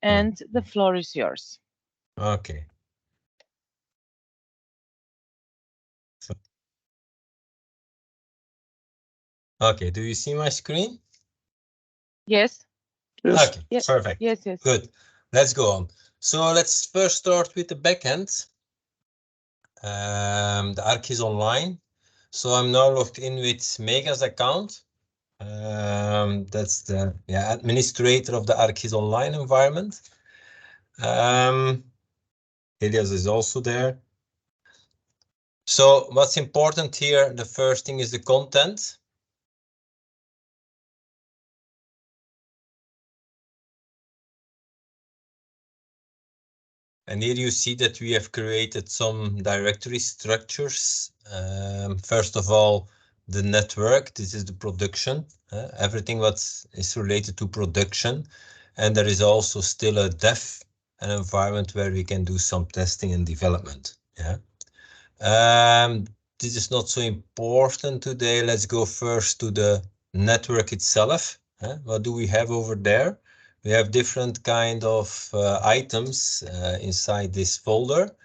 and the floor is yours. Okay. Okay, do you see my screen? Yes. Yes. Okay, Yes. perfect. Yes. Yes. Good. Let's go on. So let's first start with the backend. The Arc is online. So I'm now logged in with Mega's account. That's the administrator of the Arc is online environment. Elias is also there. So what's important here, the first thing is the content. And here you see that we have created some directory structures. First of all, the network, this is the production, everything what is related to production. And there is also still a dev, an environment where we can do some testing and development. Yeah. This is not so important today. Let's go first to the network itself. What do we have over there? We have different kind of items inside this folder.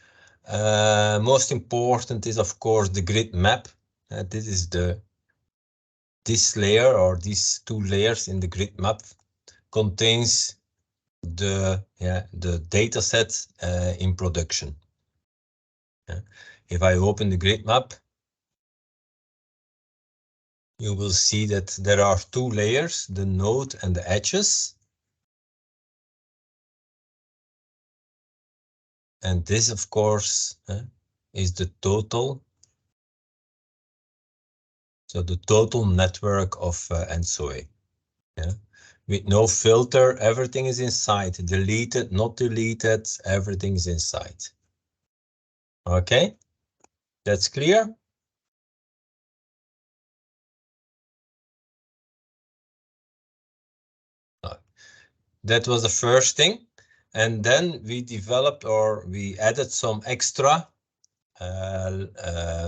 Most important is of course the grid map. This is this layer, or these two layers in the grid map contains the data set in production. If I open the grid map, you will see that there are two layers, the node and the edges. And this, of course, is the total. So the total network of ENTSO-E. Yeah. With no filter, everything is inside. Deleted, not deleted, everything is inside. Okay, that's clear. That was the first thing. And then we developed, or we added some extra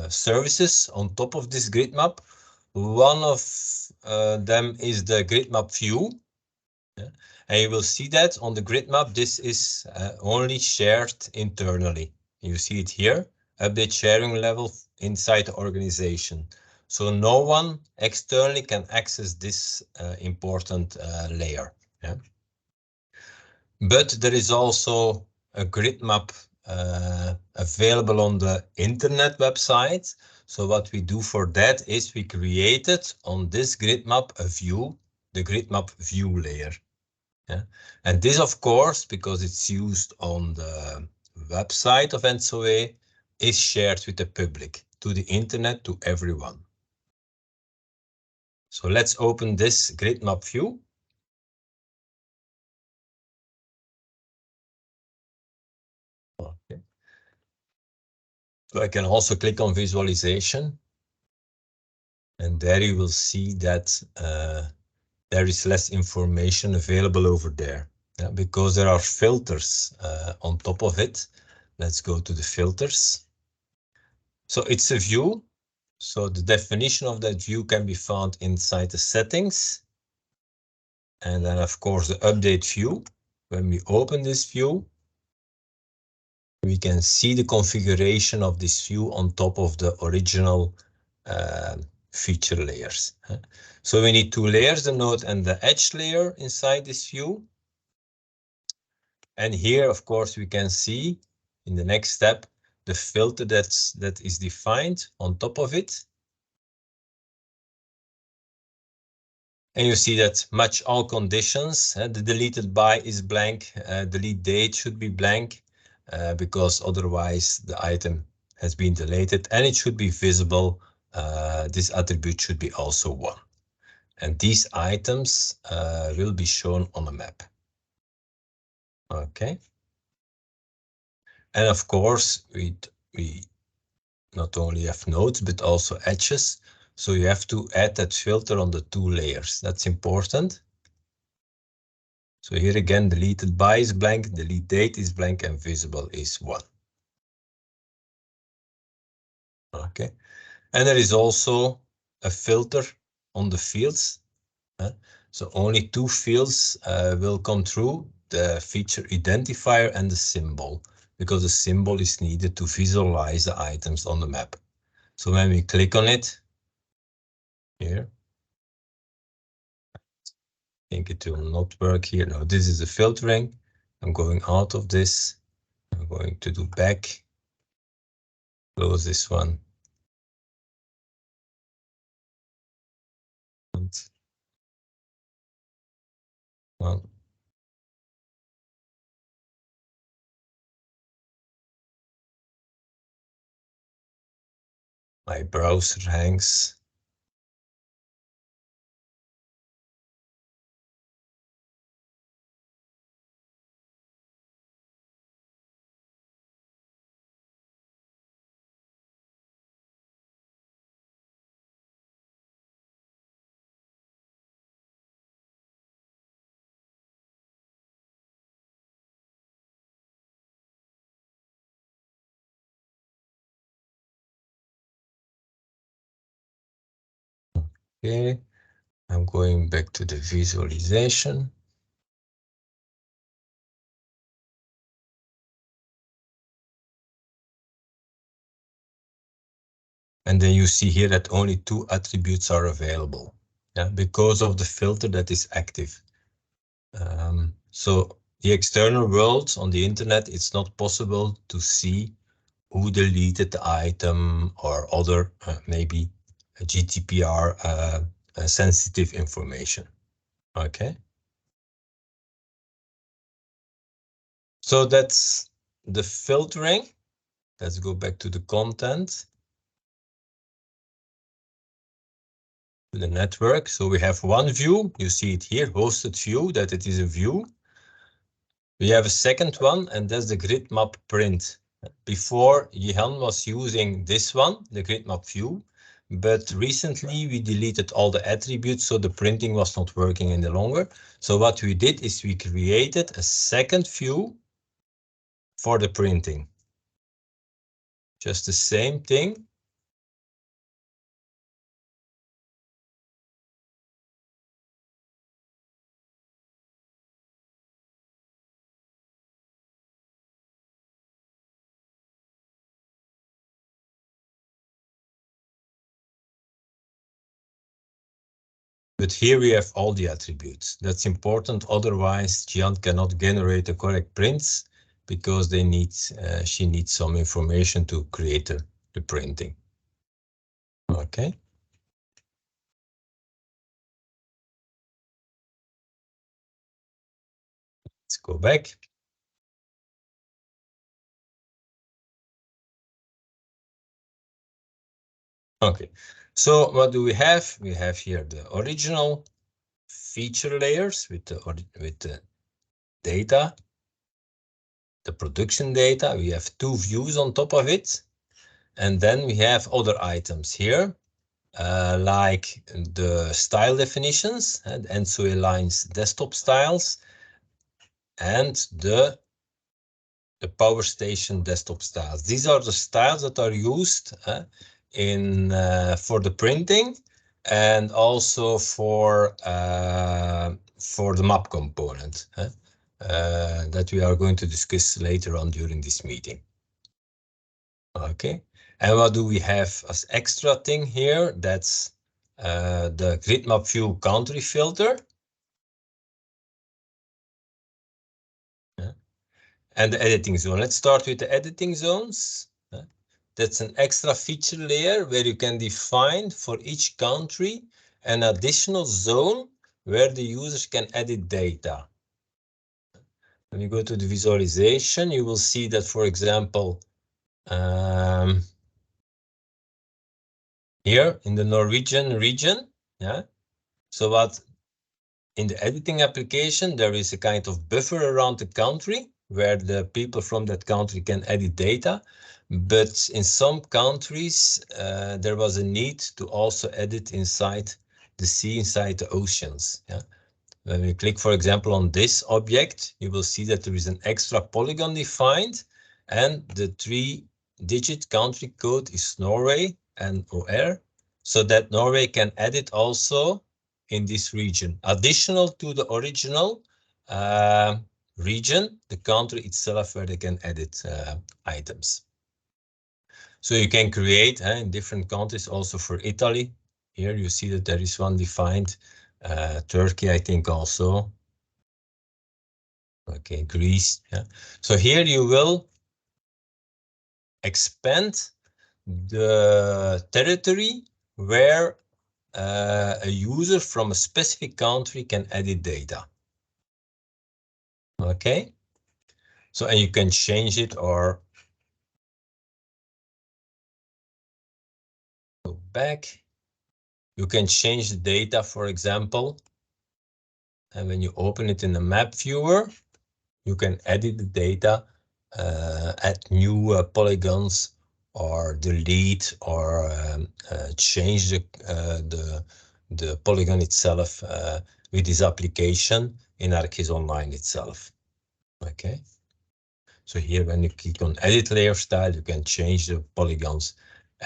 services on top of this grid map. One of them is the grid map view. Yeah. And you will see that on the grid map, this is only shared internally. You see it here, update sharing level inside the organization. So no one externally can access this important layer. Yeah. But there is also a grid map available on the internet website. So what we do for that is we created on this grid map a view, the grid map view layer. Yeah. And this, of course, because it's used on the website of ENTSO-E, is shared with the public, to the internet, to everyone. So let's open this grid map view. Okay. So I can also click on visualization. And there you will see that there is less information available over there, because there are filters on top of it. Let's go to the filters. So it's a view. So the definition of that view can be found inside the settings. And then of course the update view. When we open this view, we can see the configuration of this view on top of the original feature layers. So we need two layers, the node and the edge layer inside this view. And here, of course, we can see in the next step the filter that is defined on top of it. And you see that match all conditions. The deleted by is blank, delete date should be blank, because otherwise the item has been deleted, and it should be visible. This attribute should be also 1. And these items will be shown on a map. Okay. And of course, we not only have nodes, but also edges. So you have to add that filter on the two layers. That's important. So here again, deleted by is blank, delete date is blank, and visible is 1. Okay. And there is also a filter on the fields. So only 2 fields will come through. the feature identifier and the symbol, because the symbol is needed to visualize the items on the map. So when we click on it here, I think it will not work here. No, this is the filtering. I'm going out of this. I'm going to do back, close this one. Well, my browser hangs. Okay, I'm going back to the visualization. And then you see here that only 2 attributes are available, yeah, because of the filter that is active. So the external world on the internet, it's not possible to see who deleted the item or other maybe GDPR sensitive information. Okay. So that's the filtering. Let's go back to the content. To the network. So we have one view. You see it here, hosted view, that it is a view. We have a second one, and that's the grid map print. Before, Jihan was using this one, the grid map view, but recently we deleted all the attributes, so the printing was not working any longer. So what we did is we created a second view for the printing. Just the same thing. But here we have all the attributes. That's important. Otherwise, Jihan cannot generate the correct prints because they need, she needs some information to create the printing. Okay. Let's go back. Okay. So what do we have? We have here the original feature layers with the data, the production data. We have 2 views on top of it. And then we have other items here, like the style definitions and ENTSO-E lines desktop styles and the Power Station desktop styles. These are the styles that are used in for the printing and also for the map component that we are going to discuss later on during this meeting. Okay, and what do we have as extra thing here? That's the grid map view country filter. And the editing zone. Let's start with the editing zones. That's an extra feature layer where you can define for each country an additional zone where the users can edit data. When you go to the visualization, you will see that, for example, here in the Norwegian region, yeah. So what in the editing application, there is a kind of buffer around the country where the people from that country can edit data. But in some countries, there was a need to also edit inside the sea, inside the oceans. Yeah? When we click, for example, on this object, you will see that there is an extra polygon defined, and the 3-digit country code is Norway and OR, so that Norway can edit also in this region, additional to the original region, the country itself where they can edit items. So you can create in different countries, also for Italy. Here you see that there is one defined. Turkey, I think also. Okay, Greece. Yeah. So here you will expand the territory where a user from a specific country can edit data. Okay. So, and you can change it or go back. You can change the data, for example. And when you open it in the map viewer, you can edit the data, add new polygons, or delete or change the polygon itself with this application in ArcGIS Online itself. Okay. So here, when you click on Edit Layer Style, you can change the polygons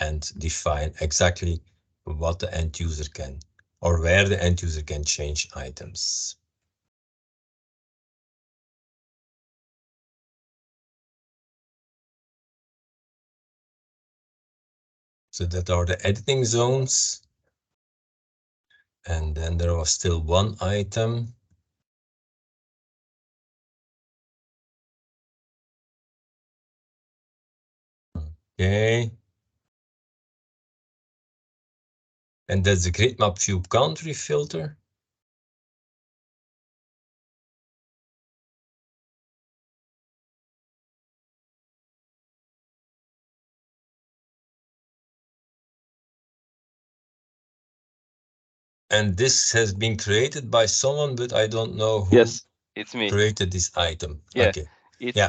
and define exactly what the end user can, or where the end user can change items. So that are the editing zones. And then there was still one item. Okay. And that's the grid map view country filter. And this has been created by someone, but I don't know who. Yes, it's me. Created this item. Yeah, Okay.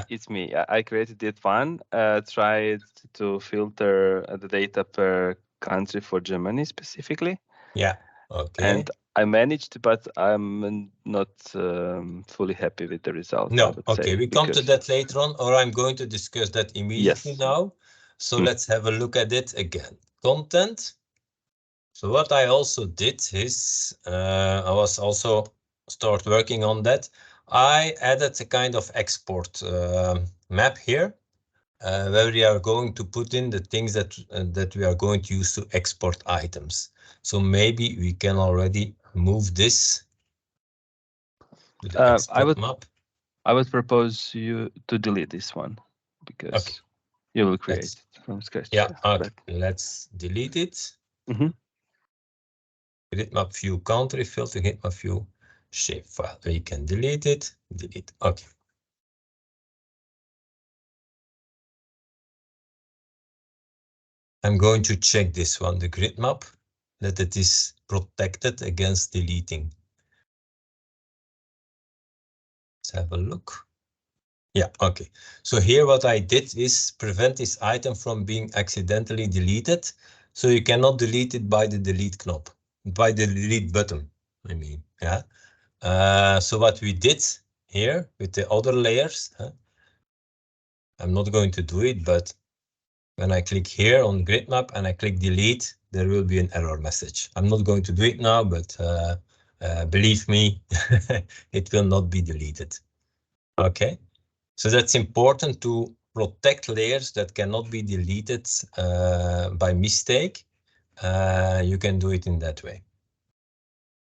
it's me. I created it one. Tried to filter the data per country for Germany specifically. Yeah. Okay. And I managed, but I'm not fully happy with the result. No. I would Okay. say, We come to that later on, or I'm going to discuss that immediately now. So let's have a look at it again. Content. So what I also did is I was also start working on that. I added a kind of export map here where we are going to put in the things that we are going to use to export items. So maybe we can already move this to the export map. I would propose you to delete this one because you will create it from scratch. Yeah, okay. Let's delete it. Grid map view country filter, grid map view shapefile. We can delete it, delete. Okay. I'm going to check this one, the grid map, that it is protected against deleting. Let's have a look. Yeah, okay. So here what I did is prevent this item from being accidentally deleted. So you cannot delete it by the delete knob, by the delete button, I mean, yeah. So what we did here with the other layers, I'm not going to do it, but when I click here on grid map and I click delete, there will be an error message. I'm not going to do it now, but believe me, it will not be deleted. Okay, so that's important to protect layers that cannot be deleted by mistake. You can do it in that way.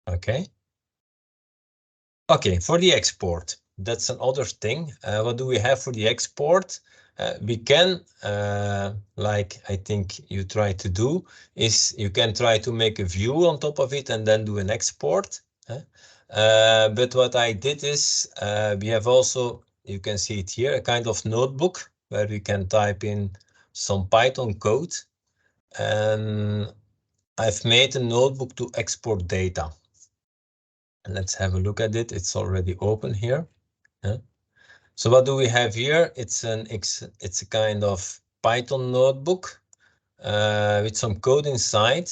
Okay. Okay, for the export, that's another thing. What do we have for the export? We can, like I think you try to do, is you can try to make a view on top of it and then do an export. But what I did is we have also, you can see it here, a kind of notebook where we can type in some Python code. And I've made a notebook to export data. And let's have a look at it. It's already open here. Yeah. So what do we have here? It's a kind of Python notebook with some code inside.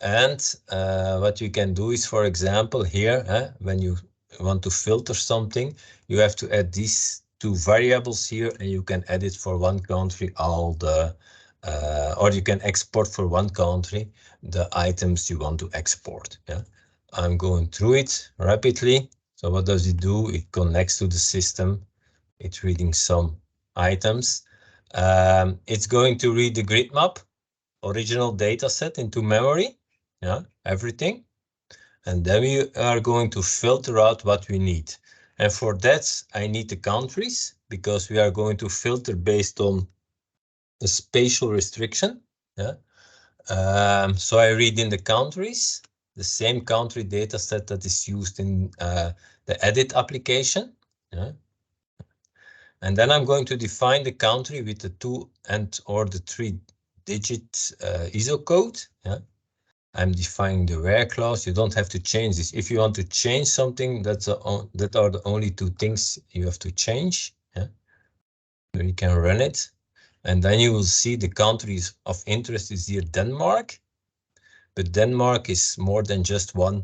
And what you can do is, for example, here, when you want to filter something, you have to add these two variables here, and you can edit for one country all the, or you can export for one country the items you want to export. Yeah. I'm going through it rapidly. So what does it do? It connects to the system. It's reading some items. It's going to read the grid map, original data set into memory, yeah, everything. And then we are going to filter out what we need. And for that, I need the countries, because we are going to filter based on a spatial restriction. Yeah. So I read in the countries, the same country data set that is used in the edit application. Yeah. And then I'm going to define the country with the 2 and or the 3-digit ISO code. Yeah. I'm defining the where clause. You don't have to change this. If you want to change something, that are the only 2 things you have to change. Yeah. Then you can run it. And then you will see the countries of interest is here Denmark. But Denmark is more than just one.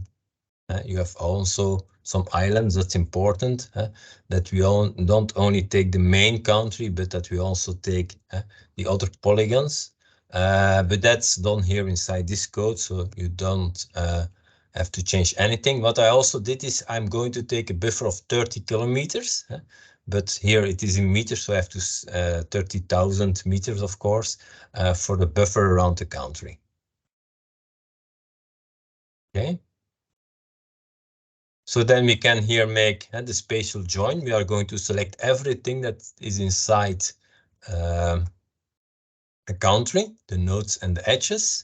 You have also some islands. That's important, that we don't only take the main country, but that we also take the other polygons. But that's done here inside this code, so you don't have to change anything. What I also did is I'm going to take a buffer of 30 kilometers, but here it is in meters, so I have to 30,000 meters, of course, for the buffer around the country. Okay. So then we can here make the spatial join. We are going to select everything that is inside a country, the nodes and the edges.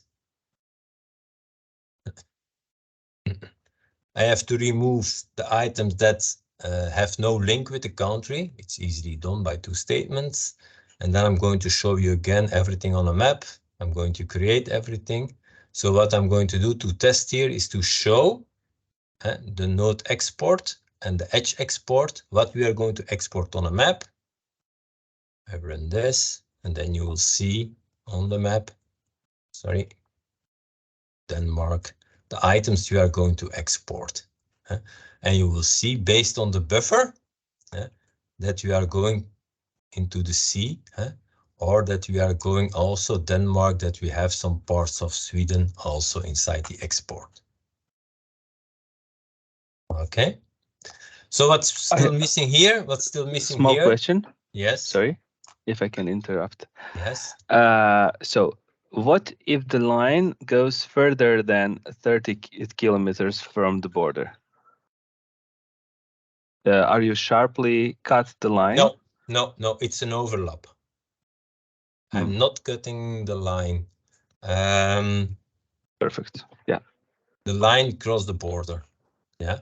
I have to remove the items that have no link with the country. It's easily done by 2 statements. And then I'm going to show you again everything on a map. I'm going to create everything. So what I'm going to do to test here is to show the node export and the edge export, what we are going to export on a map. I run this, and then you will see on the map, sorry, Denmark, the items you are going to export. And you will see based on the buffer that we are going into the sea, or that we are going also Denmark, that we have some parts of Sweden also inside the export. Okay. So what's still missing here? What's still missing Small here? question. Yes. Sorry, if I can interrupt. Yes. So what if the line goes further than 30 kilometers from the border? Are you sharply cut the line? No, it's an overlap. I'm not cutting the line. Perfect. Yeah. The line cross the border. Yeah.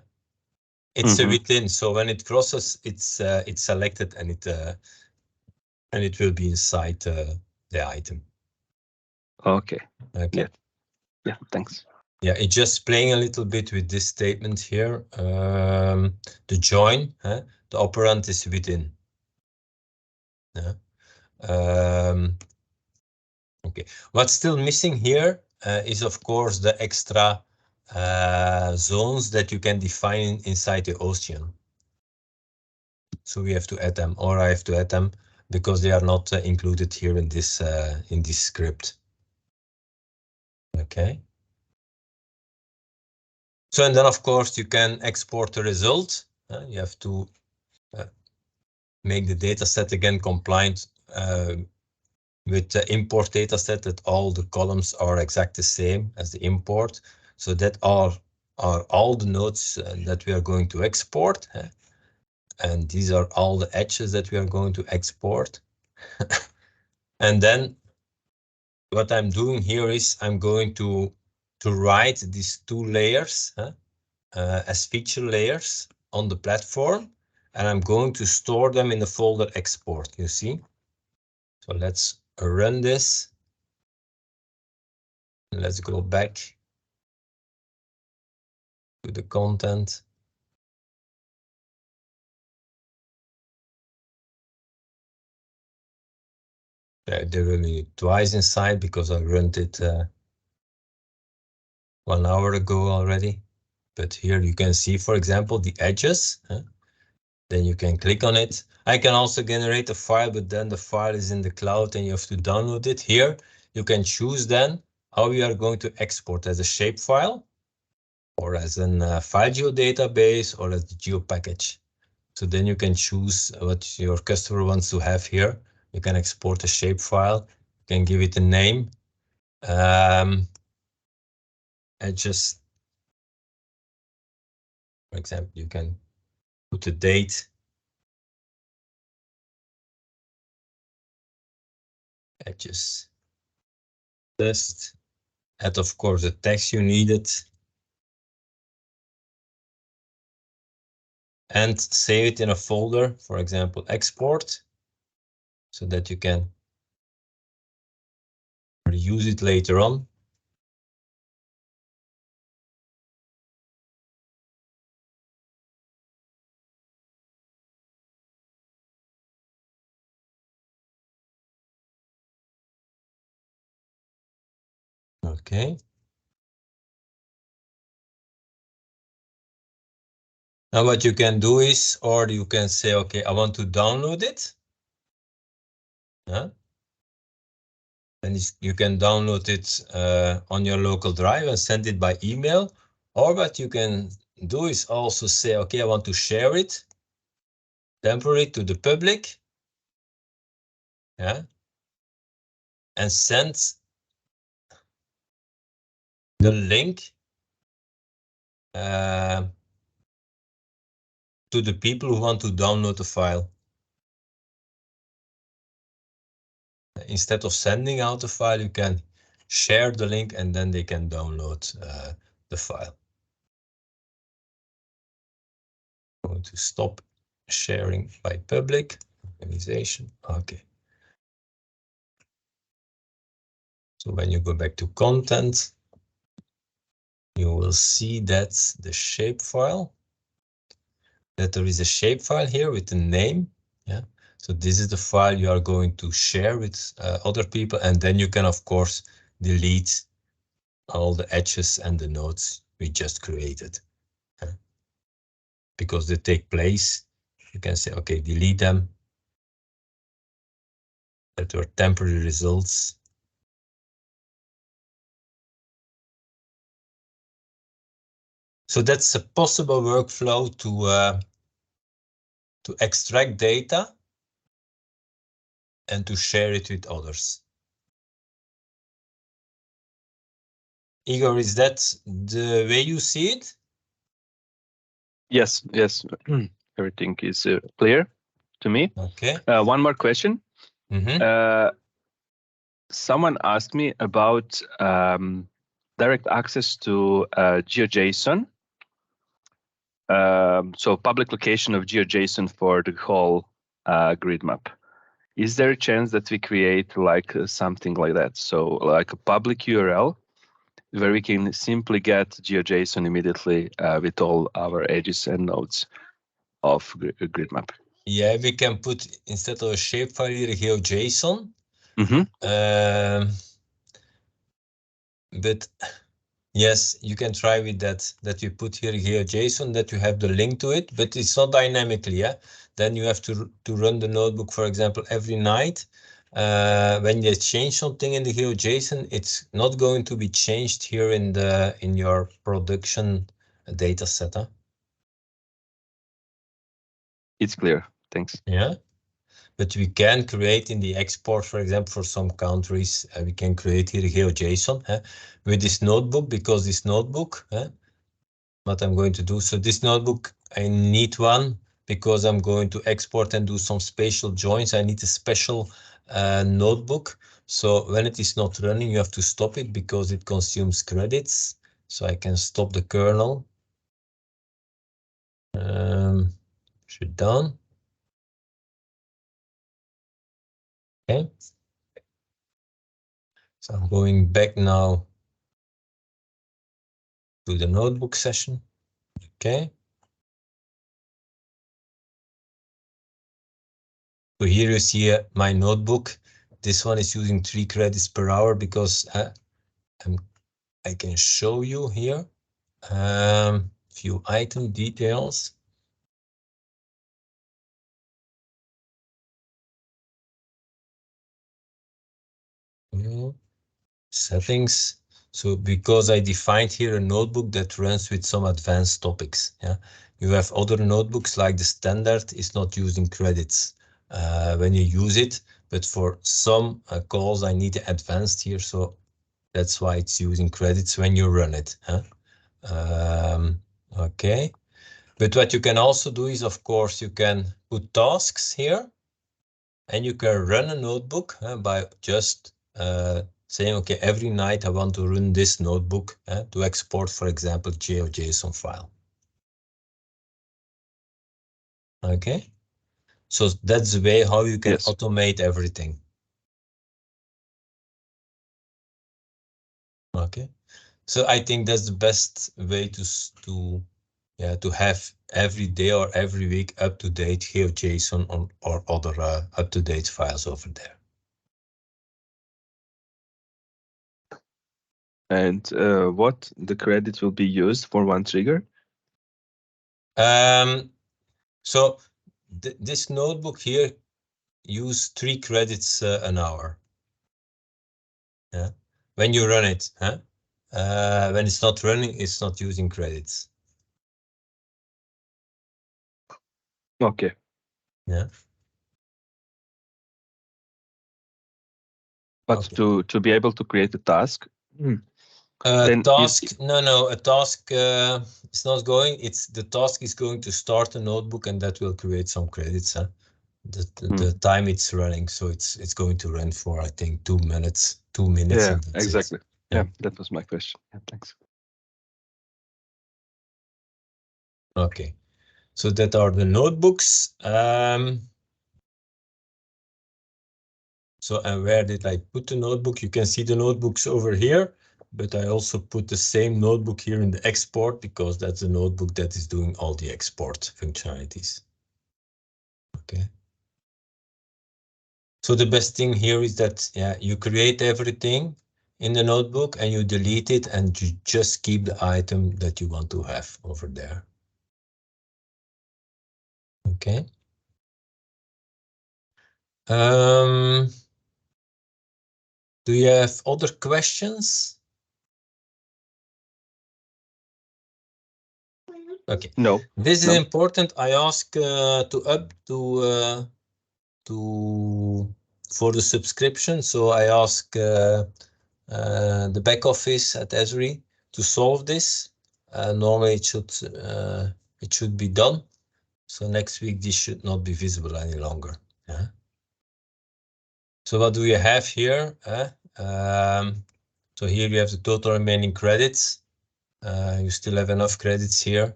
It's within. So when it crosses, it's selected and it will be inside the item. Okay. Okay. Yeah. Thanks. Yeah, it's just playing a little bit with this statement here. The join, the operand is within. Yeah. Okay. What's still missing here is, of course, the extra zones that you can define inside the ocean. So we have to add them, or I have to add them, because they are not included here in this script. Okay. So, and then of course you can export the result. You have to make the data set again compliant with the import data set, that all the columns are exactly the same as the import. So that are all the nodes that we are going to export. And these are all the edges that we are going to export. And then what I'm doing here is I'm going to write these 2 layers as feature layers on the platform, and I'm going to store them in the folder export, you see. So let's run this. Let's go back to the content. There will be twice inside because I ran it 1 hour ago already. But here you can see, for example, the edges. Then you can click on it. I can also generate a file, but then the file is in the cloud and you have to download it. Here you can choose then how you are going to export as a shapefile. or as a file geodatabase or as the geo package. So then you can choose what your customer wants to have here. You can export a shapefile, you can give it a name, and just, for example, you can put a date. And just add, of course, the text you needed. And save it in a folder, for example, export, so that you can reuse it later on. Okay. Now what you can do is, or you can say, okay, I want to download it. Yeah. Then you can download it on your local drive and send it by email. Or what you can do is also say, okay, I want to share it temporarily to the public. Yeah. And send the link to the people who want to download the file. Instead of sending out the file, you can share the link and then they can download the file. I'm going to stop sharing by public organization. Okay. So when you go back to content, you will see that the shapefile, that there is a shapefile here with the name. Yeah. So this is the file you are going to share with other people, and then you can, of course, delete all the edges and the nodes we just created. Because they take place, you can say, okay, delete them. That were temporary results. So that's a possible workflow to extract data and to share it with others. Igor, is that the way you see it? Yes, yes. Everything is clear to me. Okay. One more question. Mm-hmm. Someone asked me about direct access to GeoJSON. So public location of GeoJSON for the whole grid map. Is there a chance that we create like something like that? So like a public URL where we can simply get GeoJSON immediately with all our edges and nodes of grid map. Yeah, we can put, instead of a shapefile here, GeoJSON. Mm-hmm. But yes, you can try with that you put here GeoJSON, that you have the link to it, but it's not dynamically. Yeah, then you have to run the notebook, for example, every night. When you change something in the GeoJSON, it's not going to be changed here in your production data set. Huh? It's clear. Thanks. Yeah, but we can create in the export, for example, for some countries, we can create here GeoJSON with this notebook, because this notebook, what I'm going to do. So this notebook, I need one because I'm going to export and do some spatial joins. I need a special notebook. So when it is not running, you have to stop it because it consumes credits. So I can stop the kernel. Shut down. Okay. So I'm going back now to the notebook session. Okay. So here you see my notebook. This one is using 3 credits per hour because I can show you here. Few item details. Settings. So because I defined here a notebook that runs with some advanced topics. Yeah, you have other notebooks like the standard is not using credits when you use it, but for some calls I need the advanced here, so that's why it's using credits when you run it. Huh? Okay, but what you can also do is, of course, you can put tasks here, and you can run a notebook by just saying, okay, every night I want to run this notebook to export, for example, GeoJSON file. Okay, so that's the way how you can automate everything. Okay, so I think that's the best way to have every day or every week up-to-date GeoJSON or other up-to-date files over there. And what the credit will be used for one trigger? So this notebook here use 3 credits an hour. Yeah, when you run it, huh? When it's not running, it's not using credits. Okay. Yeah. But okay. to be able to create a task, task a task is not going. It's the task is going to start a notebook, and that will create some credits. Huh? The time it's running, so it's going to run for I think 2 minutes. 2 minutes. Yeah, and that's exactly. It. Yeah, that was my question. Yeah, thanks. Okay, so that are the notebooks. So, and where did I put the notebook? You can see the notebooks over here, but I also put the same notebook here in the export because that's a notebook that is doing all the export functionalities. Okay. So the best thing here is that, yeah, you create everything in the notebook and you delete it and you just keep the item that you want to have over there. Okay. Do you have other questions? Okay. No. This is important. I ask for the subscription. So I ask the back office at ESRI to solve this. Normally it should be done. So next week this should not be visible any longer. Yeah. So what do you have here? So here you have the total remaining credits. You still have enough credits here.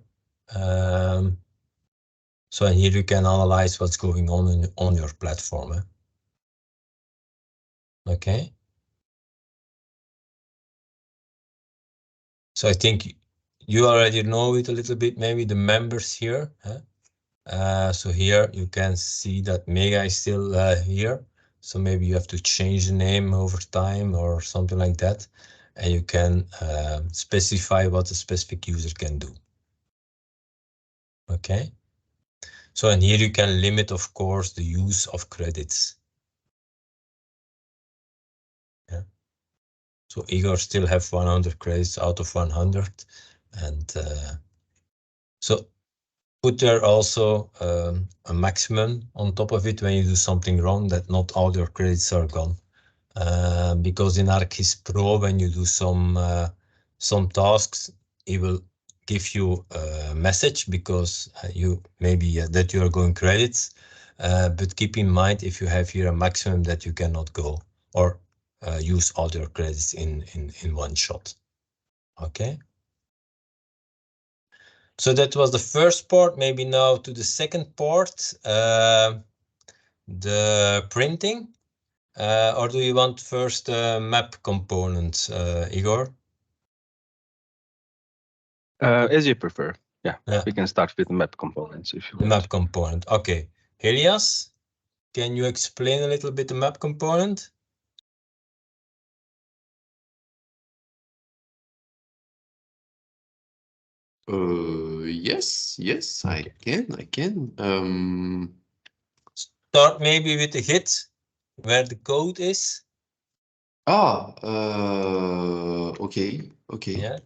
So here you can analyze what's going on your platform. Okay. So I think you already know it a little bit, maybe the members here. So here you can see that Mega is still here. So maybe you have to change the name over time or something like that. And you can specify what a specific user can do. Okay. So, and here you can limit, of course, the use of credits. Yeah. So Igor still have 100 credits out of 100. And so put there also a maximum on top of it when you do something wrong, that not all your credits are gone. Because in ArcGIS Pro, when you do some tasks, it will give you a message because you maybe that you are going credits. But keep in mind, if you have here a maximum that you cannot go or use all your credits in one shot. Okay. So that was the first part. Maybe now to the second part, the printing. Or do you want first map component, Igor? As you prefer. Yeah, we can start with the map components if you want. Map component. Okay. Elias, can you explain a little bit the map component? Yes, okay. I can. Start maybe with the hit, where the code is. Ah, okay. Yeah.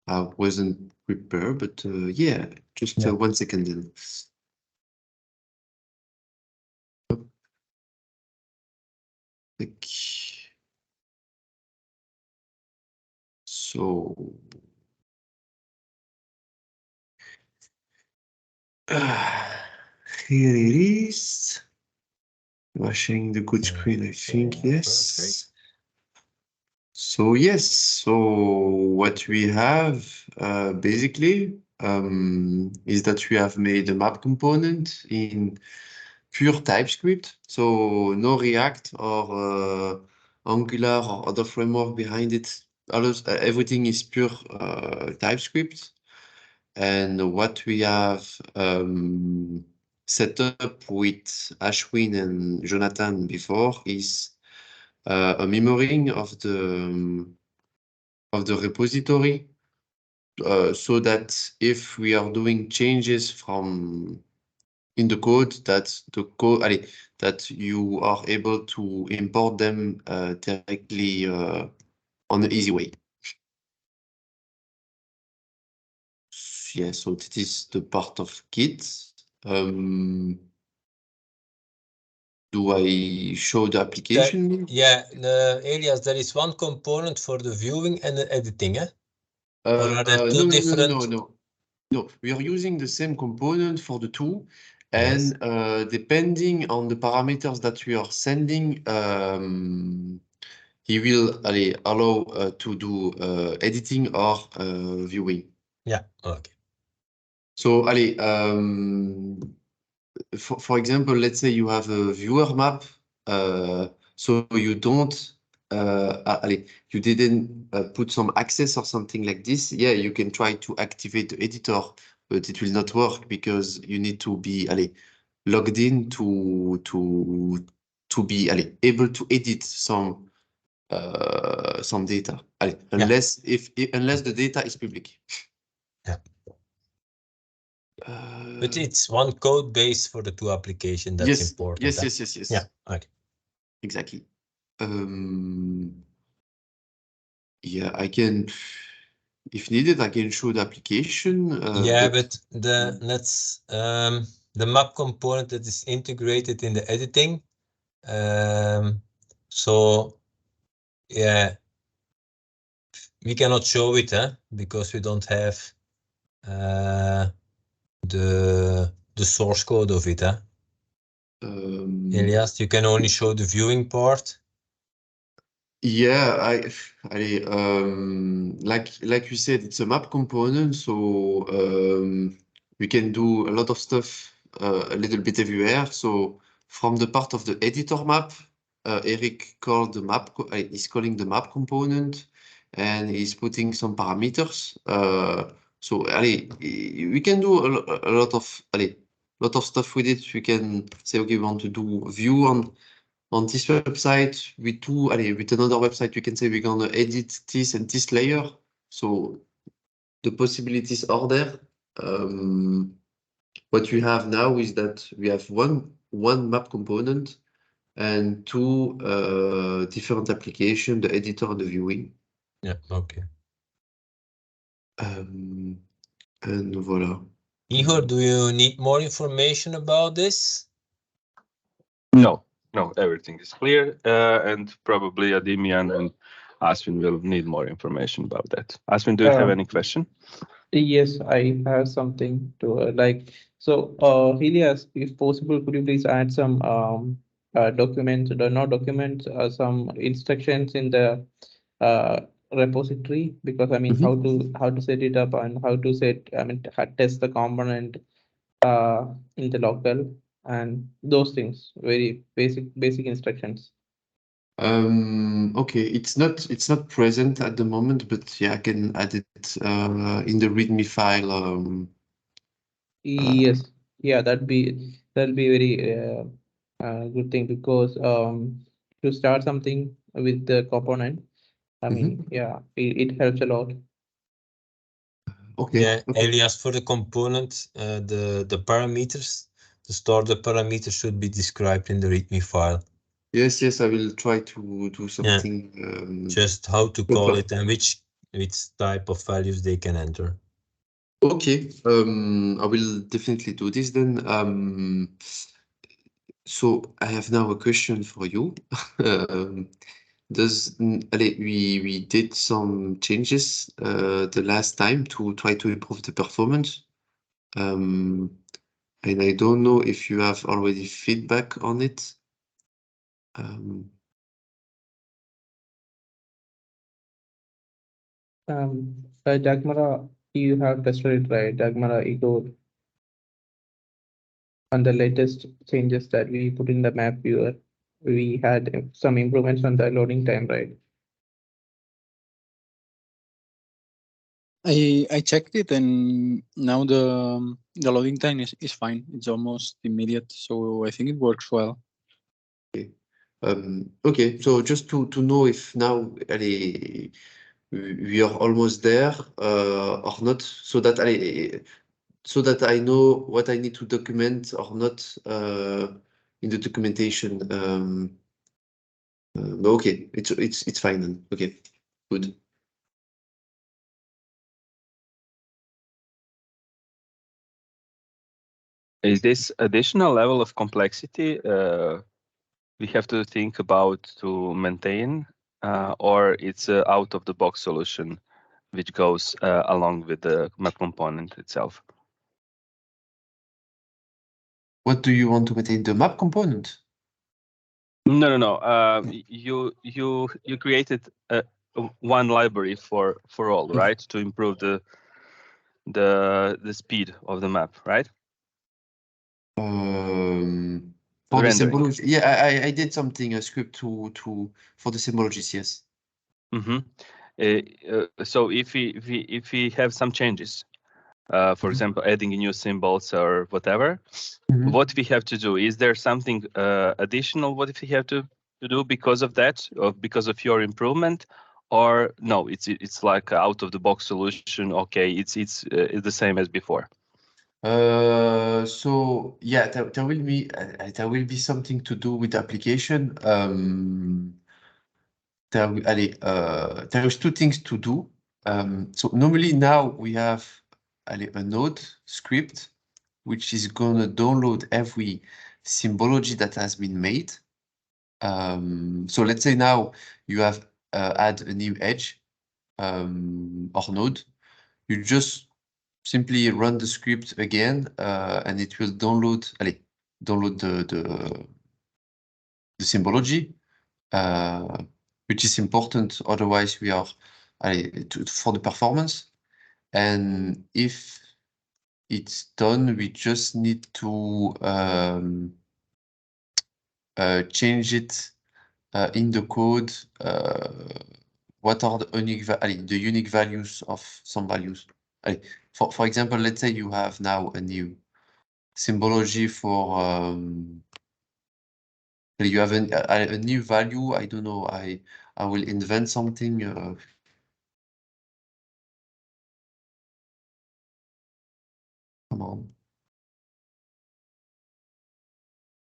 I wasn't prepared, but yeah, just Yeah. 1 second then. Like, so here it is. Am I sharing the good screen? I think yes. Perfect. So yes, so what we have basically is that we have made a map component in pure TypeScript, so no React or Angular or other framework behind it. Everything is pure TypeScript. And what we have set up with Ashwin and Jonathan before is a mirroring of the repository, so that if we are doing changes from in the code, that you are able to import them directly on an easy way. Yeah, so this is the part of Git. Do I show the application? Yeah, Elias, there is one component for the viewing and the editing, eh? Or are there two different? No, we are using the same component for the two, Yes. and depending on the parameters that we are sending, he will allow to do editing or viewing. Yeah, okay. So, for example, let's say you have a viewer map, so you don't, you didn't put some access or something like this. Yeah, you can try to activate the editor, but it will not work because you need to be logged in to be able to edit some data. Unless unless the data is public. Yeah. But it's one code base for the two applications. That's Yes, important. yes. Yeah, okay. Exactly. Yeah, I can, if needed, I can show the application. Yeah, but the map component that is integrated in the editing. So yeah, we cannot show it, because we don't have the source code of it, Elias, you can only show the viewing part. Yeah, like you said, it's a map component, so we can do a lot of stuff a little bit everywhere. So from the part of the editor map, Eric called the map. He's calling the map component, and he's putting some parameters. So we can do a lot of stuff with it. We can say, okay, we want to do view on this website with another website, we can say we're gonna edit this and this layer. So the possibilities are there. What we have now is that we have one map component and two different applications, the editor and the viewing. Yeah, okay. And voila. Igor, do you need more information about this? No, everything is clear, and probably Adimian and Aswin will need more information about that. Aswin, do you have any question? Yes, I have something to So, Helias, if possible, could you please add some documents, not documents, some instructions in the repository? Because I mean, how to set it up and how to test the component in the local and those things. Very basic instructions. Okay, it's not present at the moment, but yeah, I can add it in the README file. Yes, yeah, that'll be very good thing because to start something with the component, I mean, yeah, it helps a lot. Okay. Yeah, Elias, for the component, the parameters, to store the parameters should be described in the README file. Yes, yes, I will try to do something. Just how to call it and which type of values they can enter. Okay, I will definitely do this then. So I have now a question for you. We did some changes the last time to try to improve the performance. And I don't know if you have already feedback on it. Dagmara, you have tested it, right? Dagmara Ego on the latest changes that we put in the map viewer. We had some improvements on the loading time, right? I checked it, and now the loading time is fine. It's almost immediate, so I think it works well. Okay, so just to know if now we are almost there or not, so that I know what I need to document or not in the documentation. But okay, it's fine then. Okay, good. Is this additional level of complexity we have to think about to maintain, or it's an out-of-the-box solution which goes along with the map component itself? What do you want to maintain? The map component? No. You created one library for all, right? To improve the speed of the map, right? For the Rendering. symbology, yeah, I did something, a script for the symbologies, yes. So if we have some changes, for example, adding new symbols or whatever, what we have to do? Is there something additional? What if we have to do because of that, or because of your improvement, or no? It's like out of the box solution. Okay, it's the same as before. So yeah, there will be something to do with the application. There's two things to do. So normally now we have a node script which is gonna download every symbology that has been made. So let's say now you have add a new edge or node. You just simply run the script again, and it will download the symbology, which is important. Otherwise, we are for the performance. And if it's done, we just need to change it in the code. What are the unique values of some values? For example, let's say you have now a new symbology for you have a new value. I don't know. I will invent something. Come on.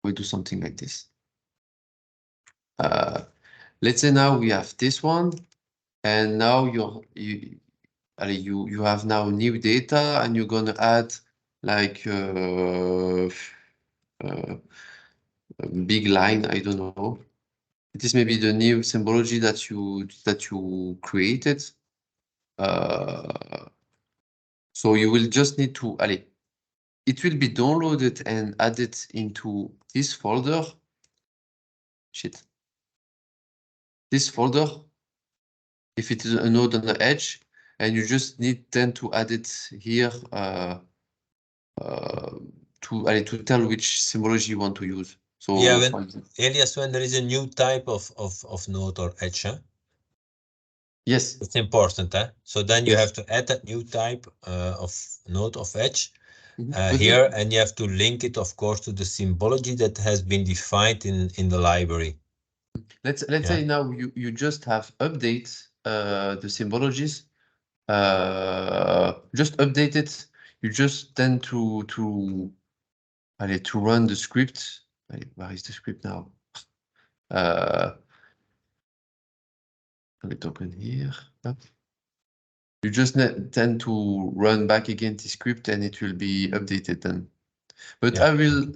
We'll do something like this. Let's say now we have this one, and now you have now new data, and you're gonna add like a big line. I don't know. It is maybe the new symbology that you created. So you will just need to, it will be downloaded and added into this folder. This folder, if it is a node on the edge, and you just need then to add it here to tell which symbology you want to use. So yeah, Elias, when there is a new type of node or edge, yes, it's important, so then you yes. have to add that new type of node of edge Mm-hmm. here, and you have to link it, of course, to the symbology that has been defined in the library. Let's say now you just have update the symbologies. Just update it. You just tend to run the script. Where is the script now? Let it open here. You just tend to run back again the script and it will be updated then. But Yeah.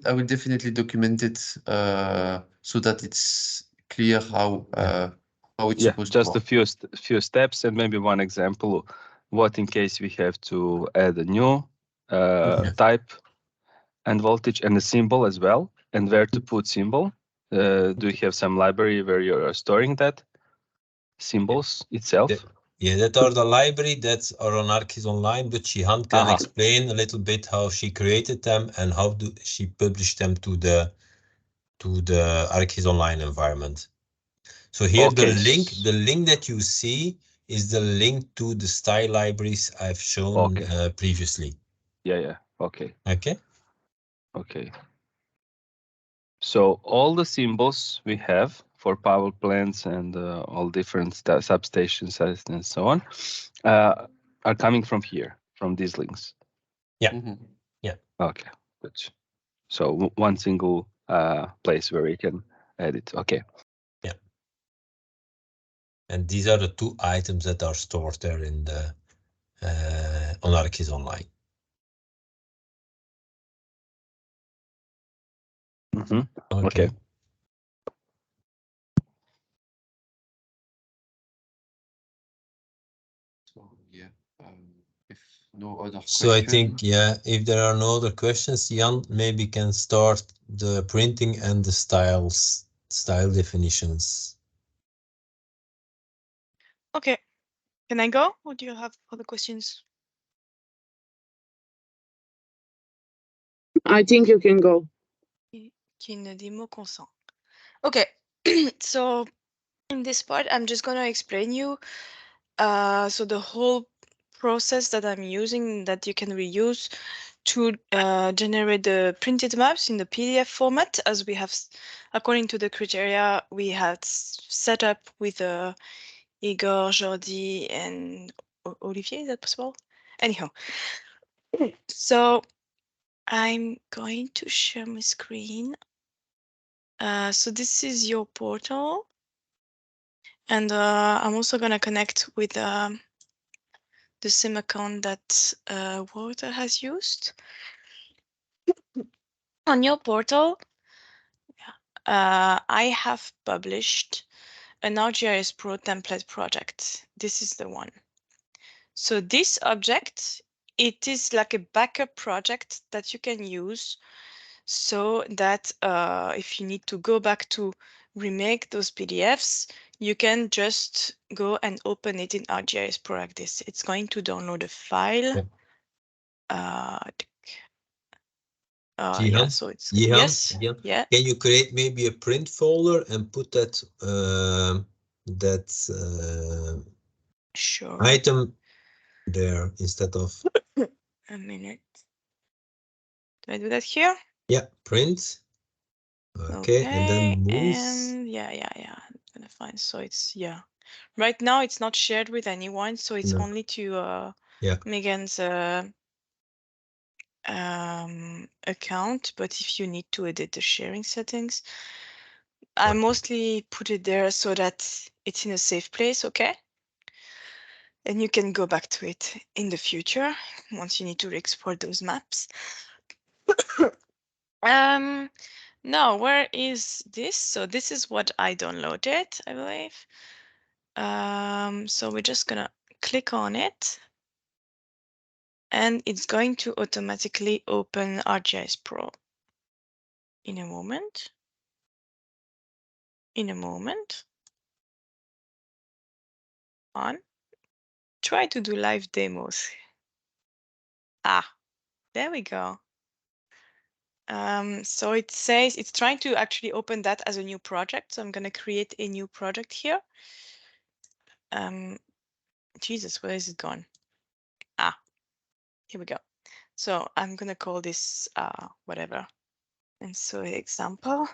I will definitely document it so that it's clear how it's supposed just to a work. few steps and maybe one example. What in case we have to add a new type and voltage and a symbol as well, and where to put symbol. Do you have some library where you're storing that symbols itself? Yeah, that are the library that are on ArcGIS Online, but Shihan can explain a little bit how she created them and how she published them to the ArcGIS Online environment. So here the link that you see is the link to the style libraries I've shown previously. Yeah. Okay. Okay. So all the symbols we have for power plants and all different substations and so on are coming from here, from these links. Yeah. Yeah. Okay, good. So one single place where we can edit. Okay. Yeah. And these are the two items that are stored there in the on ArcGIS Online. Okay. So yeah, if no other So I questions. think, yeah, if there are no other questions, Jan maybe can start the printing and the style definitions. Okay, can I go or do you have other questions? I think you can go. Qui ne dit mot consent. Okay, so in this part, I'm just gonna explain you so the whole process that I'm using that you can reuse to generate the printed maps in the PDF format, as we have, according to the criteria we had set up with Igor, Jordi, and Olivier. Is that possible? Anyhow, so I'm going to share my screen. So this is your portal. And I'm also going to connect with the same account that Walter has used. On your portal, I have published an ArcGIS Pro template project. This is the one. So this object, it is like a backup project that you can use so that if you need to go back to remake those PDFs, you can just go and open it in ArcGIS Pro like this. It's going to download a file. Yeah, so it's yes. Yeah. Can you create maybe a print folder and put that sure item there instead of a minute? Do I do that here? Yeah, print. Okay, and then move. And yeah. I'm gonna find. So it's Right now it's not shared with anyone, so it's only to Megan's account. But if you need to edit the sharing settings, I mostly put it there so that it's in a safe place. Okay. And you can go back to it in the future once you need to export those maps. Now, where is this? So this is what I downloaded, I believe. So we're just gonna click on it. And it's going to automatically open ArcGIS Pro in a moment. On. Try to do live demos. There we go. So it says it's trying to actually open that as a new project. So I'm going to create a new project here. Jesus, where is it gone? Here we go. So I'm going to call this whatever. And so example.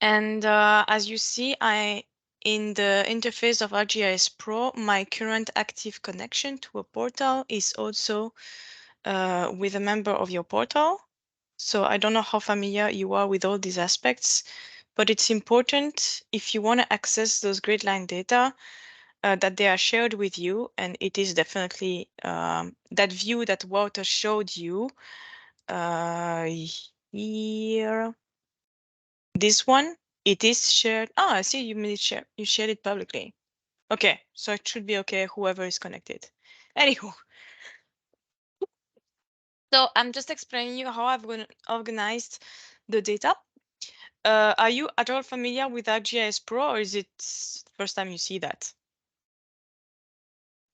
And as you see, in the interface of ArcGIS Pro, my current active connection to a portal is also with a member of your portal. So I don't know how familiar you are with all these aspects, but it's important if you want to access those grid line data that they are shared with you. And it is definitely that view that Wouter showed you here. This one, it is shared. Ah, I see you made it share. You shared it publicly. Okay, so it should be okay, whoever is connected. Anywho. So I'm just explaining you how I've organized the data. Are you at all familiar with ArcGIS Pro, or is it the first time you see that?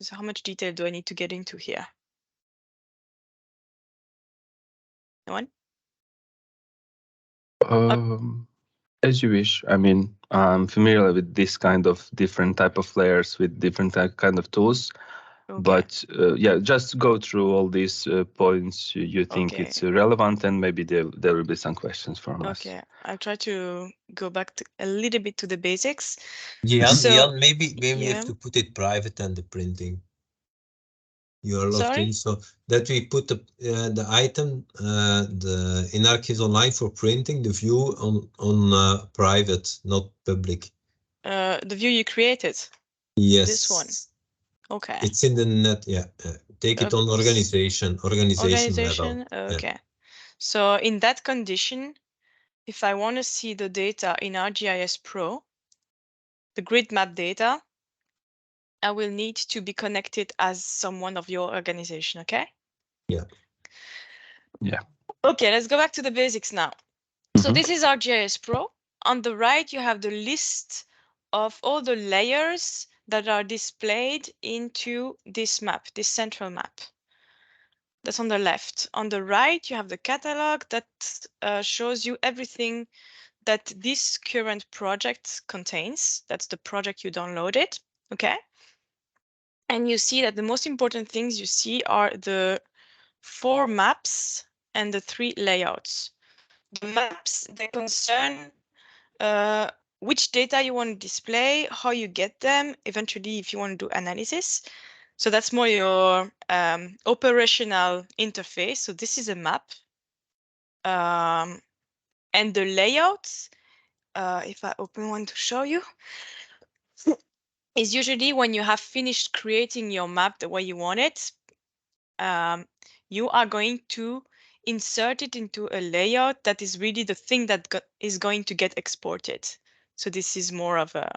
So how much detail do I need to get into here? No one? As you wish. I mean, I'm familiar with this kind of different type of layers with different kind of tools. Okay. But yeah, just go through all these points you think Okay. it's relevant, and maybe there will be some questions from us. Okay, I'll try to go back to a little bit to the basics. Jan, So- Jan, maybe you yeah. have to put it private and the printing. You are logged Sorry? in, so that we put the item in ArcGIS Online for printing the view on private, not public. The view you created. Yes. This one. Okay. It's in the net. Yeah. Take it on organization level. Organization. Yeah. Okay. So in that condition, if I want to see the data in ArcGIS Pro, the grid map data, I will need to be connected as someone of your organization, okay? Yeah. Yeah. Okay, let's go back to the basics now. So Mhm. this is ArcGIS Pro. On the right, you have the list of all the layers that are displayed into this map, this central map. That's on the left. On the right, you have the catalog that shows you everything that this current project contains. That's the project you downloaded, okay? And you see that the most important things you see are the 4 maps and the 3 layouts. The maps, they concern which data you want to display, how you get them, eventually if you want to do analysis. So that's more your operational interface. So this is a map. And the layouts, if I open one to show you, is usually when you have finished creating your map the way you want it, you are going to insert it into a layout that is really the thing that is going to get exported. So this is more of a,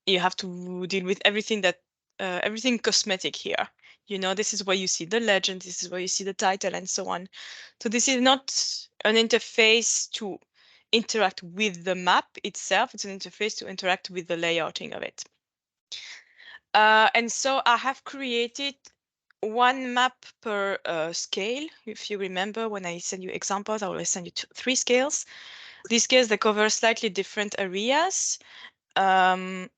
you have to deal with everything that, everything cosmetic here. You know, this is where you see the legend, this is where you see the title and so on. So this is not an interface to interact with the map itself, it's an interface to interact with the layouting of it. And so I have created one map per scale. If you remember, when I send you examples, I always send you 3 scales. These scales, they cover slightly different areas. And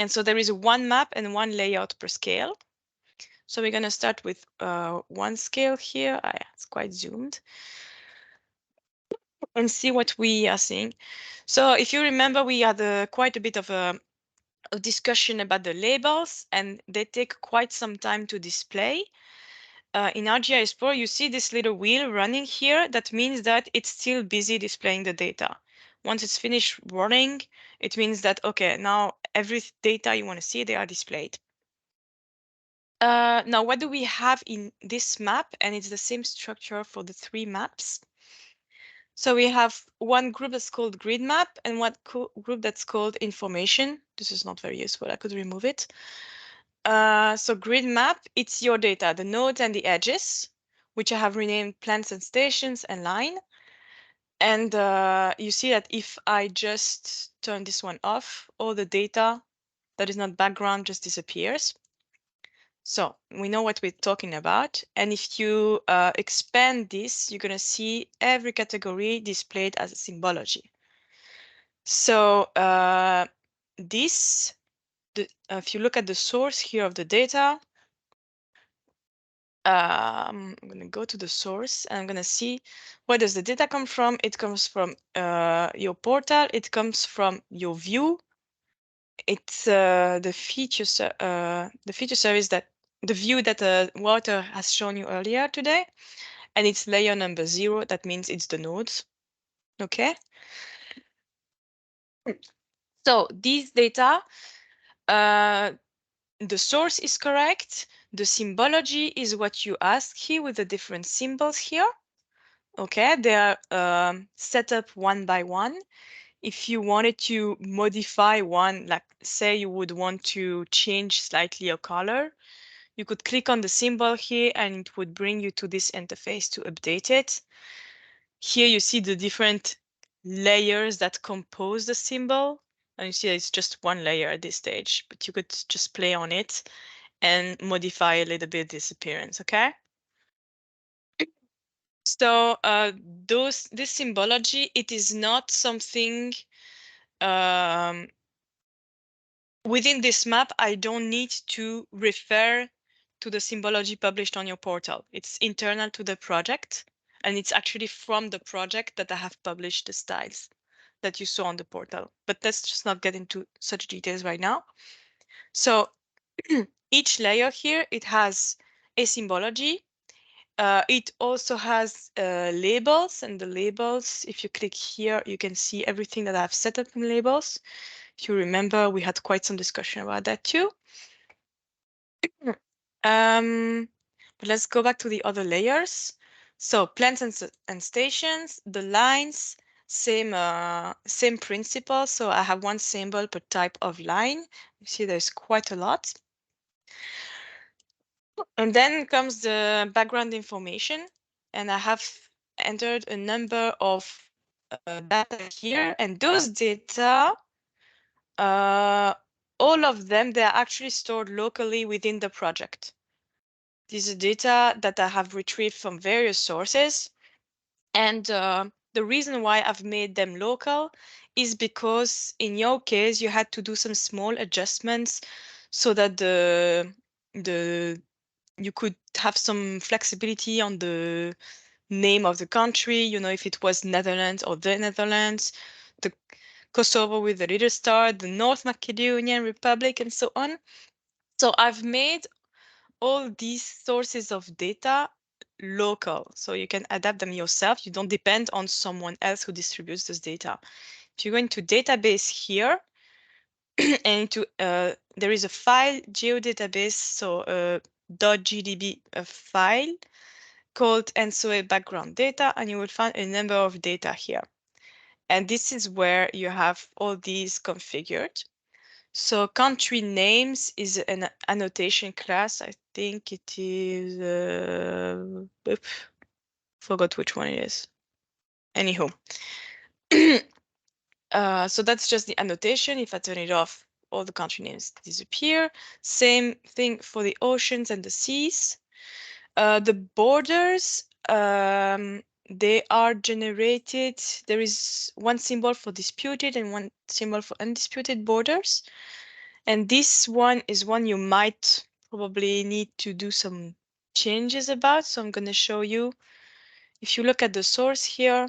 so there is one map and one layout per scale. So we're going to start with one scale here. It's quite zoomed. And see what we are seeing. So if you remember, we had quite a bit of a discussion about the labels, and they take quite some time to display. In ArcGIS Pro, you see this little wheel running here. That means that it's still busy displaying the data. Once it's finished running, it means that, okay, now every data you want to see, they are displayed. Now, what do we have in this map? And it's the same structure for the 3 maps. So we have one group that's called grid map and one group that's called information. This is not very useful. I could remove it. So grid map, it's your data, the nodes and the edges, which I have renamed plants and stations and line. And you see that if I just turn this one off, all the data that is not background just disappears. So we know what we're talking about. And if you expand this, you're going to see every category displayed as a symbology. So if you look at the source here of the data, I'm going to go to the source and I'm going to see where does the data come from. It comes from your portal. It comes from your view. It's the feature service that the view that Wouter has shown you earlier today. and it's layer number 0. That means it's the nodes. Okay. So these data, the source is correct. The symbology is what you ask here with the different symbols here. Okay, they are set up one by one. If you wanted to modify one, like say you would want to change slightly a color, you could click on the symbol here and it would bring you to this interface to update it. Here you see the different layers that compose the symbol. And you see it's just one layer at this stage, but you could just play on it and modify a little bit this appearance, okay? So this symbology, it is not something within this map. I don't need to refer to the symbology published on your portal. It's internal to the project, and it's actually from the project that I have published the styles that you saw on the portal. But let's just not get into such details right now. So each layer here, it has a symbology. It also has labels, and the labels, if you click here, you can see everything that I've set up in labels. If you remember, we had quite some discussion about that too. But let's go back to the other layers. So plants and stations, the lines, same principle. So I have one symbol per type of line. You see there's quite a lot. And then comes the background information. And I have entered a number of data here. And those data, all of them, they're actually stored locally within the project. These are data that I have retrieved from various sources. And the reason why I've made them local is because in your case, you had to do some small adjustments so that you could have some flexibility on the name of the country, you know, if it was Netherlands or the Netherlands, the Kosovo with the little star, the North Macedonian Republic, and so on. So I've made all these sources of data local, so you can adapt them yourself. You don't depend on someone else who distributes this data. If you go into database here, and there is a file geodatabase, so a .gdb file called ENTSO-E background data, and you will find a number of data here. And this is where you have all these configured. So country names is an annotation class. I think it is, forgot which one it is. Anywho. So that's just the annotation. If I turn it off, all the country names disappear. Same thing for the oceans and the seas. The borders, they are generated. There is one symbol for disputed and one symbol for undisputed borders. And this one is one you might probably need to do some changes about. So I'm going to show you. If you look at the source here,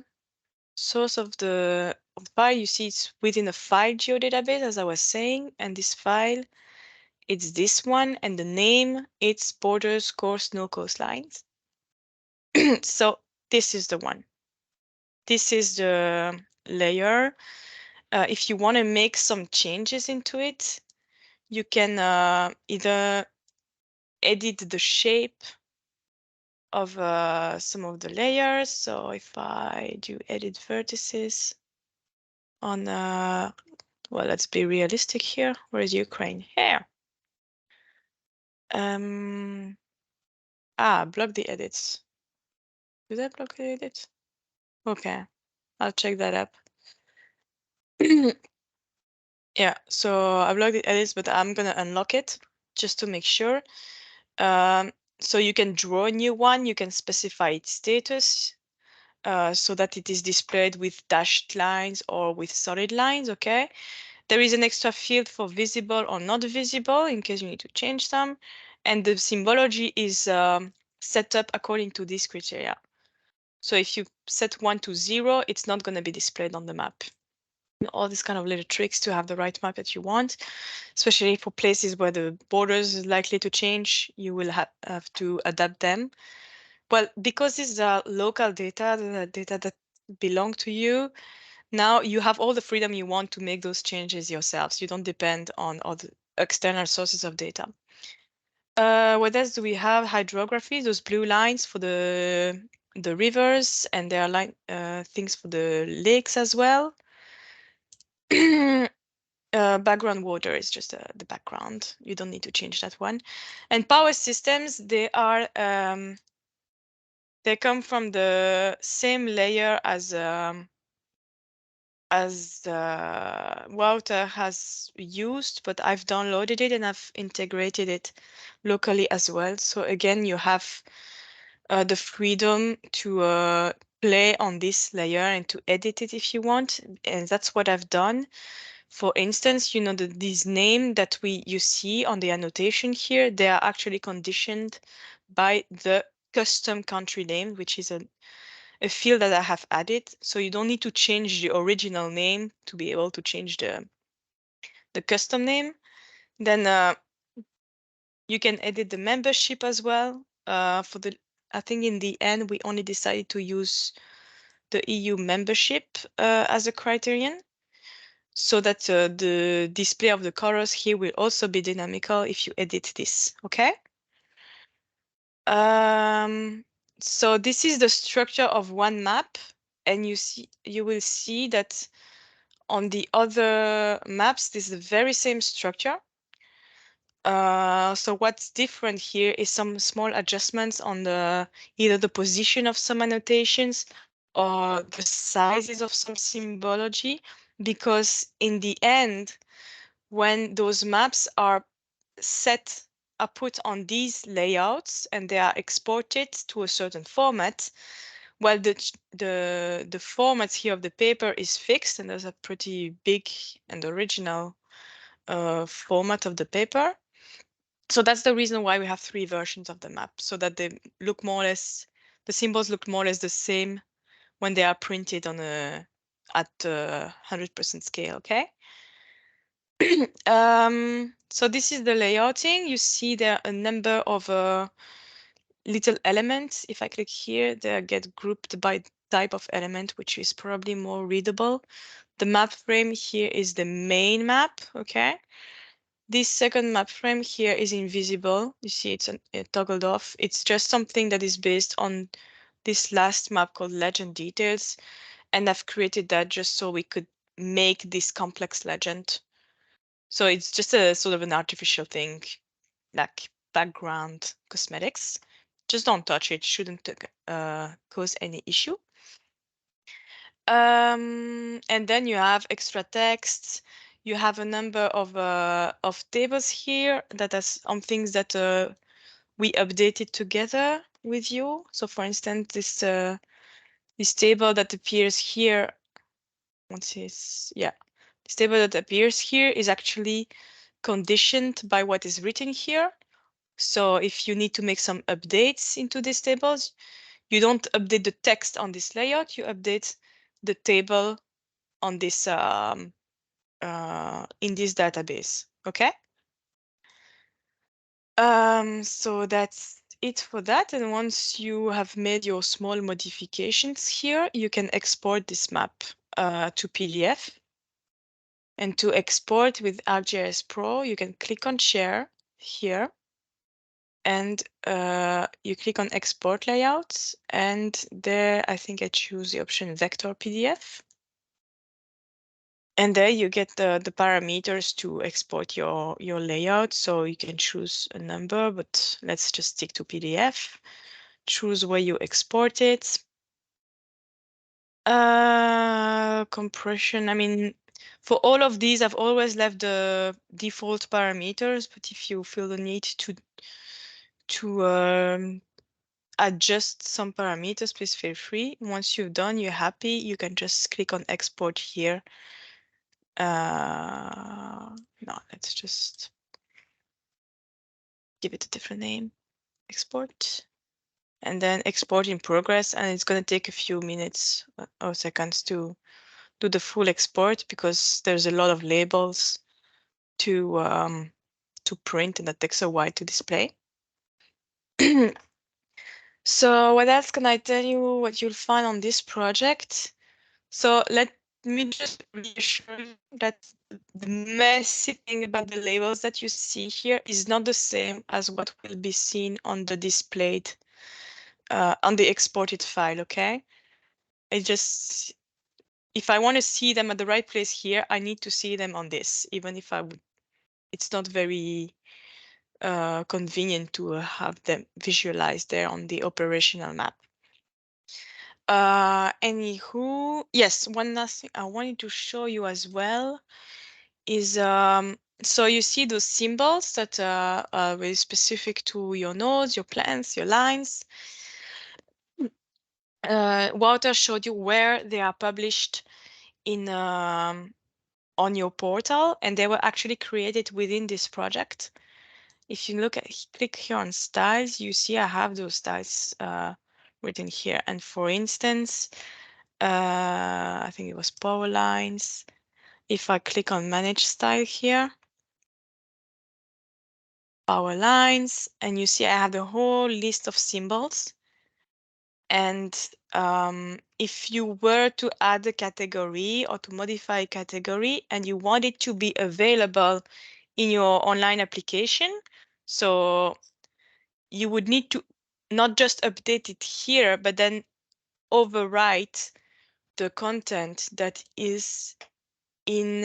source of the file, you see it's within a file geodatabase, as I was saying. And this file, it's this one. And the name, it's borders, coast, no coastlines. So this is the one. This is the layer. If you want to make some changes into it, you can either edit the shape of some of the layers. So if I do edit vertices on, well, let's be realistic here. Where is Ukraine? Here. Block the edits. Did I block the edits? Okay, I'll check that up. Yeah, so I blocked the edits, but I'm gonna unlock it just to make sure. So you can draw a new one, you can specify its status so that it is displayed with dashed lines or with solid lines, okay? There is an extra field for visible or not visible in case you need to change them. And the symbology is set up according to these criteria. So if you set 1 to 0, it's not going to be displayed on the map. All these kind of little tricks to have the right map that you want, especially for places where the borders is likely to change, you will have to adapt them. Well, because these are local data, the data that belong to you, now you have all the freedom you want to make those changes yourselves. You don't depend on other external sources of data. What else do we have? Hydrography, those blue lines for the rivers, and there are things for the lakes as well. Background water is just the background. You don't need to change that one. And power systems, they are they come from the same layer as Wouter has used, but I've downloaded it and I've integrated it locally as well. So again, you have the freedom to play on this layer and to edit it if you want. And that's what I've done. For instance, you know, these names that you see on the annotation here, they are actually conditioned by the custom country name, which is a field that I have added. So you don't need to change the original name to be able to change the custom name. Then you can edit the membership as well. I think in the end, we only decided to use the EU membership as a criterion, so that the display of the colors here will also be dynamical if you edit this, okay? So this is the structure of one map, and you will see that on the other maps, this is the very same structure. So what's different here is some small adjustments on either the position of some annotations or the sizes of some symbology, because in the end, when those maps are put on these layouts and they are exported to a certain format, well, the format here of the paper is fixed, and there's a pretty big and original format of the paper. So that's the reason why we have 3 versions of the map, so that they look more or less, the symbols look more or less the same when they are printed on at 100% scale, okay? So this is the layouting. You see there are a number of little elements. If I click here, they get grouped by type of element, which is probably more readable. The map frame here is the main map, okay? This second map frame here is invisible. You see it's toggled off. It's just something that is based on this last map called Legend Details. And I've created that just so we could make this complex legend. So it's just a sort of an artificial thing, like background cosmetics. Just don't touch it, shouldn't cause any issue. And then you have extra text. You have a number of tables here that are some things that we updated together with you. So for instance, this table that appears here, this table that appears here is actually conditioned by what is written here. So if you need to make some updates into these tables, you don't update the text on this layout, you update the table on this in this database, okay? So that's it for that. And once you have made your small modifications here, you can export this map to PDF. And to export with ArcGIS Pro, you can click on Share here. And you click on Export Layouts. And there, I think I choose the option Vector PDF. And there you get the parameters to export your layout. So you can choose a number, but let's just stick to PDF. Choose where you export it. Compression, I mean, for all of these, I've always left the default parameters, but if you feel the need to adjust some parameters, please feel free. Once you've done, you're happy, you can just click on export here. No, let's just give it a different name. Export. And then export in progress, and it's going to take a few minutes or seconds to do the full export, because there's a lot of labels to print, and that takes a while to display. So what else can I tell you what you'll find on this project? So let me just reassure you that the messy thing about the labels that you see here is not the same as what will be seen on the displayed, on the exported file, okay? It just, if I want to see them at the right place here, I need to see them on this, even if I would, it's not very convenient to have them visualized there on the operational map. Anywho, yes, one last thing I wanted to show you as well is so you see those symbols that are very specific to your nodes, your plants, your lines. Walter showed you where they are published in on your portal, and they were actually created within this project. If you look at click here on styles, you see I have those styles written here. And for instance, I think it was power lines. If I click on manage style here, power lines, and you see I have the whole list of symbols. And if you were to add a category or to modify a category and you want it to be available in your online application, so you would need to not just update it here, but then overwrite the content that is in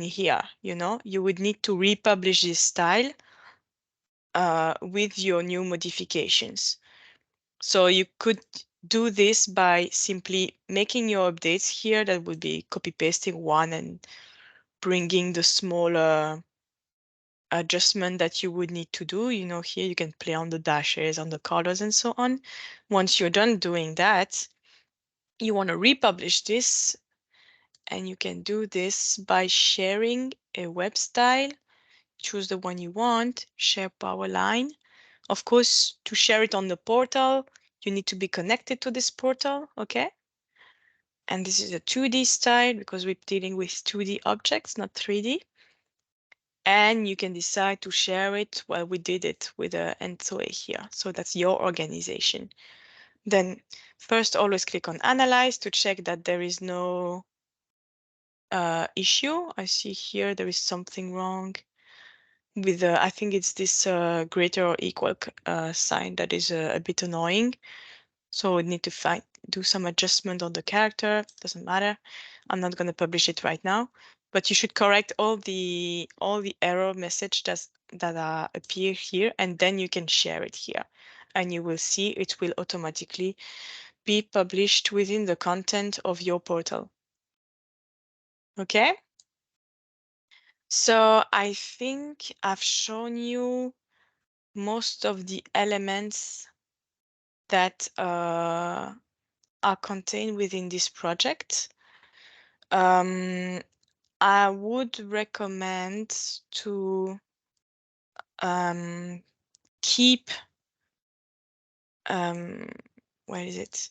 here, you know, you would need to republish this style with your new modifications. So you could do this by simply making your updates here. That would be copy pasting one and bringing the smaller adjustment that you would need to do. You know, here you can play on the dashes, on the colors and so on. Once you're done doing that, you want to republish this, and you can do this by sharing a web style. Choose the one you want, share power line. Of course, to share it on the portal, you need to be connected to this portal, okay? And this is a 2D style because we're dealing with 2D objects, not 3D. And you can decide to share it. Well, we did it with a ENTSO-E here. So that's your organization. Then first, always click on Analyze to check that there is no issue. I see here there is something wrong with I think it's this greater or equal sign that is a bit annoying. So we need to do some adjustment on the character. Doesn't matter. I'm not going to publish it right now, but you should correct all the error message that appear here, and then you can share it here, and you will see it will automatically be published within the content of your portal. Okay. So I think I've shown you most of the elements that are contained within this project. I would recommend to keep where is it?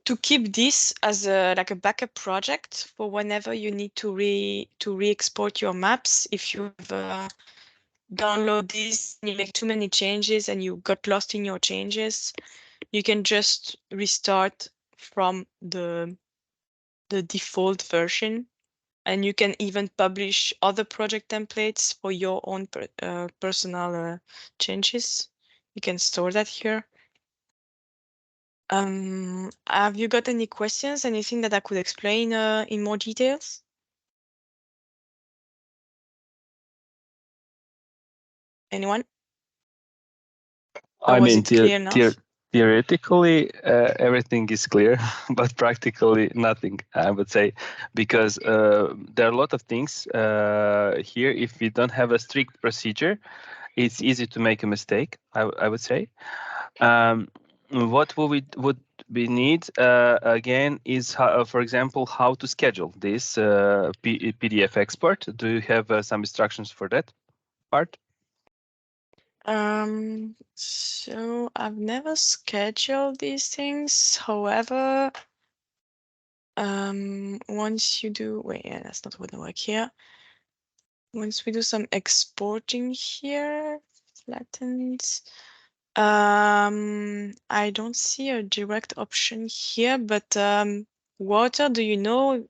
To keep this as like a backup project for whenever you need to re-export your maps. If you download this, you make too many changes and you got lost in your changes, you can just restart from the default version, and you can even publish other project templates for your own personal changes. You can store that here. Have you got any questions? Anything that I could explain in more details? Anyone? Or I was mean, it clear enough? theoretically, everything is clear, but practically nothing, I would say, because there are a lot of things here. If we don't have a strict procedure, it's easy to make a mistake, I would say. What would we need again is, for example, how to schedule this PDF export. Do you have some instructions for that part? So I've never scheduled these things. However, once you do, wait, yeah, that's not gonna work here. Once we do some exporting here, flattened, I don't see a direct option here, but Walter, do you know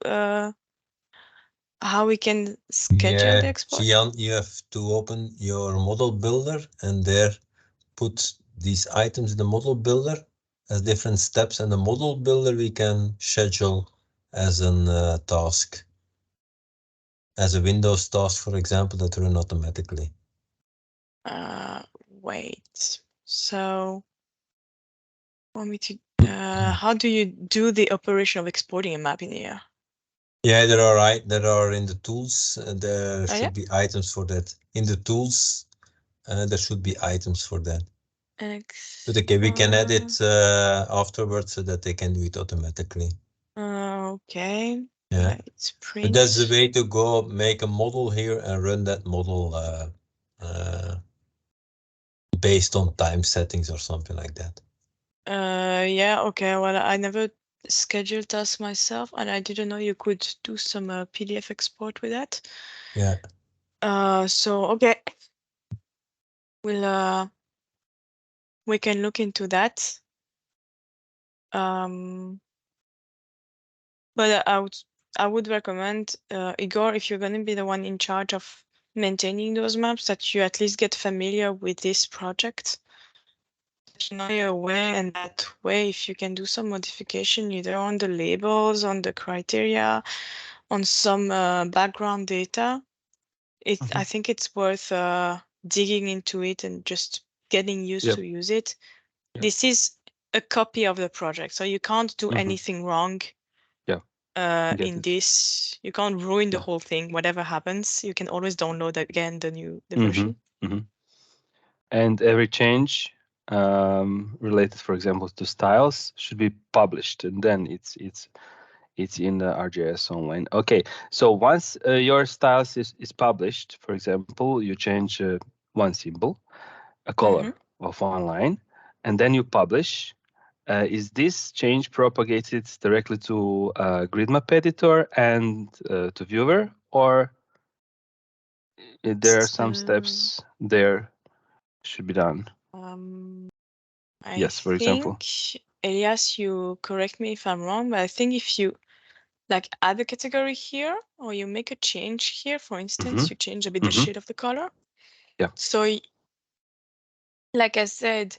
how we can schedule the Yeah, export? Gian, you have to open your model builder and there put these items in the model builder as different steps, and the model builder we can schedule as a task, as a Windows task, for example, that run automatically. Wait. So, want me to? How do you do the operation of exporting a map in here? Yeah, there are in the tools. There Oh, should be items for that. In the tools, there should be items for that. But okay, we can add it afterwards so that they can do it automatically. Okay. Yeah. It's But print. that's the way to go. Make a model here and run that model based on time settings or something like that. Yeah. Okay. Well, I never scheduled tasks myself, and I didn't know you could do some PDF export with that. Yeah. So okay. We can look into that. But I would recommend, Igor, if you're going to be the one in charge of maintaining those maps, that you at least get familiar with this project. That you know your way, and that way, if you can do some modification either on the labels, on the criteria, on some background data, I think it's worth digging into it and just getting used Yep. to use it. Yep. This is a copy of the project, so you can't do anything wrong. Yeah. Get In it. this, you can't ruin the Yeah. whole thing. Whatever happens, you can always download again the Mhm, version. mhm. And every change related, for example, to styles should be published, and then it's in the RJS online. Okay, so once your styles is published, for example, you change one symbol, a color of one line, and then you publish. Is this change propagated directly to grid map editor and to viewer, or there are some steps there should be done? Yes, for example. Elias, you correct me if I'm wrong, but I think if you like add a category here, or you make a change here, for instance, you change a bit the shade of the color. Yeah. So, like I said,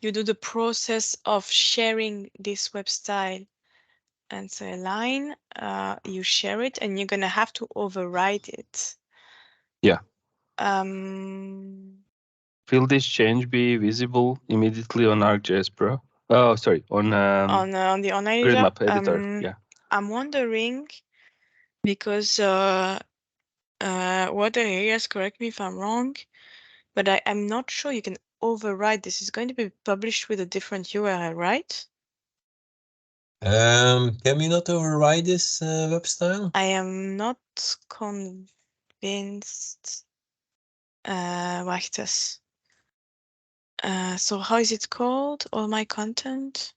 you do the process of sharing this web style, and so a line, you share it, and you're gonna have to override it. Yeah. Um, Will this change be visible immediately on ArcGIS Pro? Oh, sorry, on the online grid editor. map editor. Yeah. I'm wondering because what areas, correct me if I'm wrong, but I'm not sure you can override this. It's going to be published with a different URL, right? Can we not override this web style? I am not convinced. Wacht eens. So how is it called? All my content?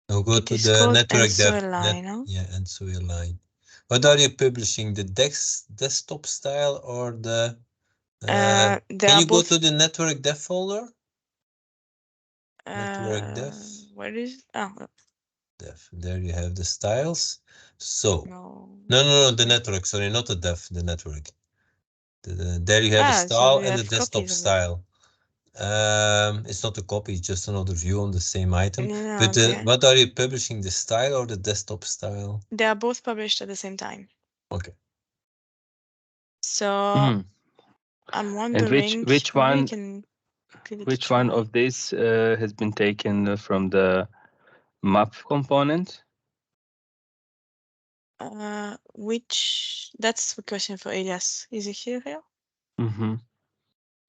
Now go It to is the called network dev. ENTSO-E line, huh? Yeah, ENTSO-E line. What are you publishing? The desktop style or the? Can you go to the network dev folder? Network dev. Where is it? Oh, Dev. There you have the styles. So no. no, the network. Sorry, not the dev. The network. There you have a So style we and the have desktop copies of them. style. It's not a copy, it's just another view on the same item. Yeah, But okay. what are you publishing, the style or the desktop style? They are both published at the same time. Okay. So I'm And wondering which maybe we one? can give it a Which one try. of this has been taken from the map component? Which? That's the question for Elias. Is he here? Mm-hmm.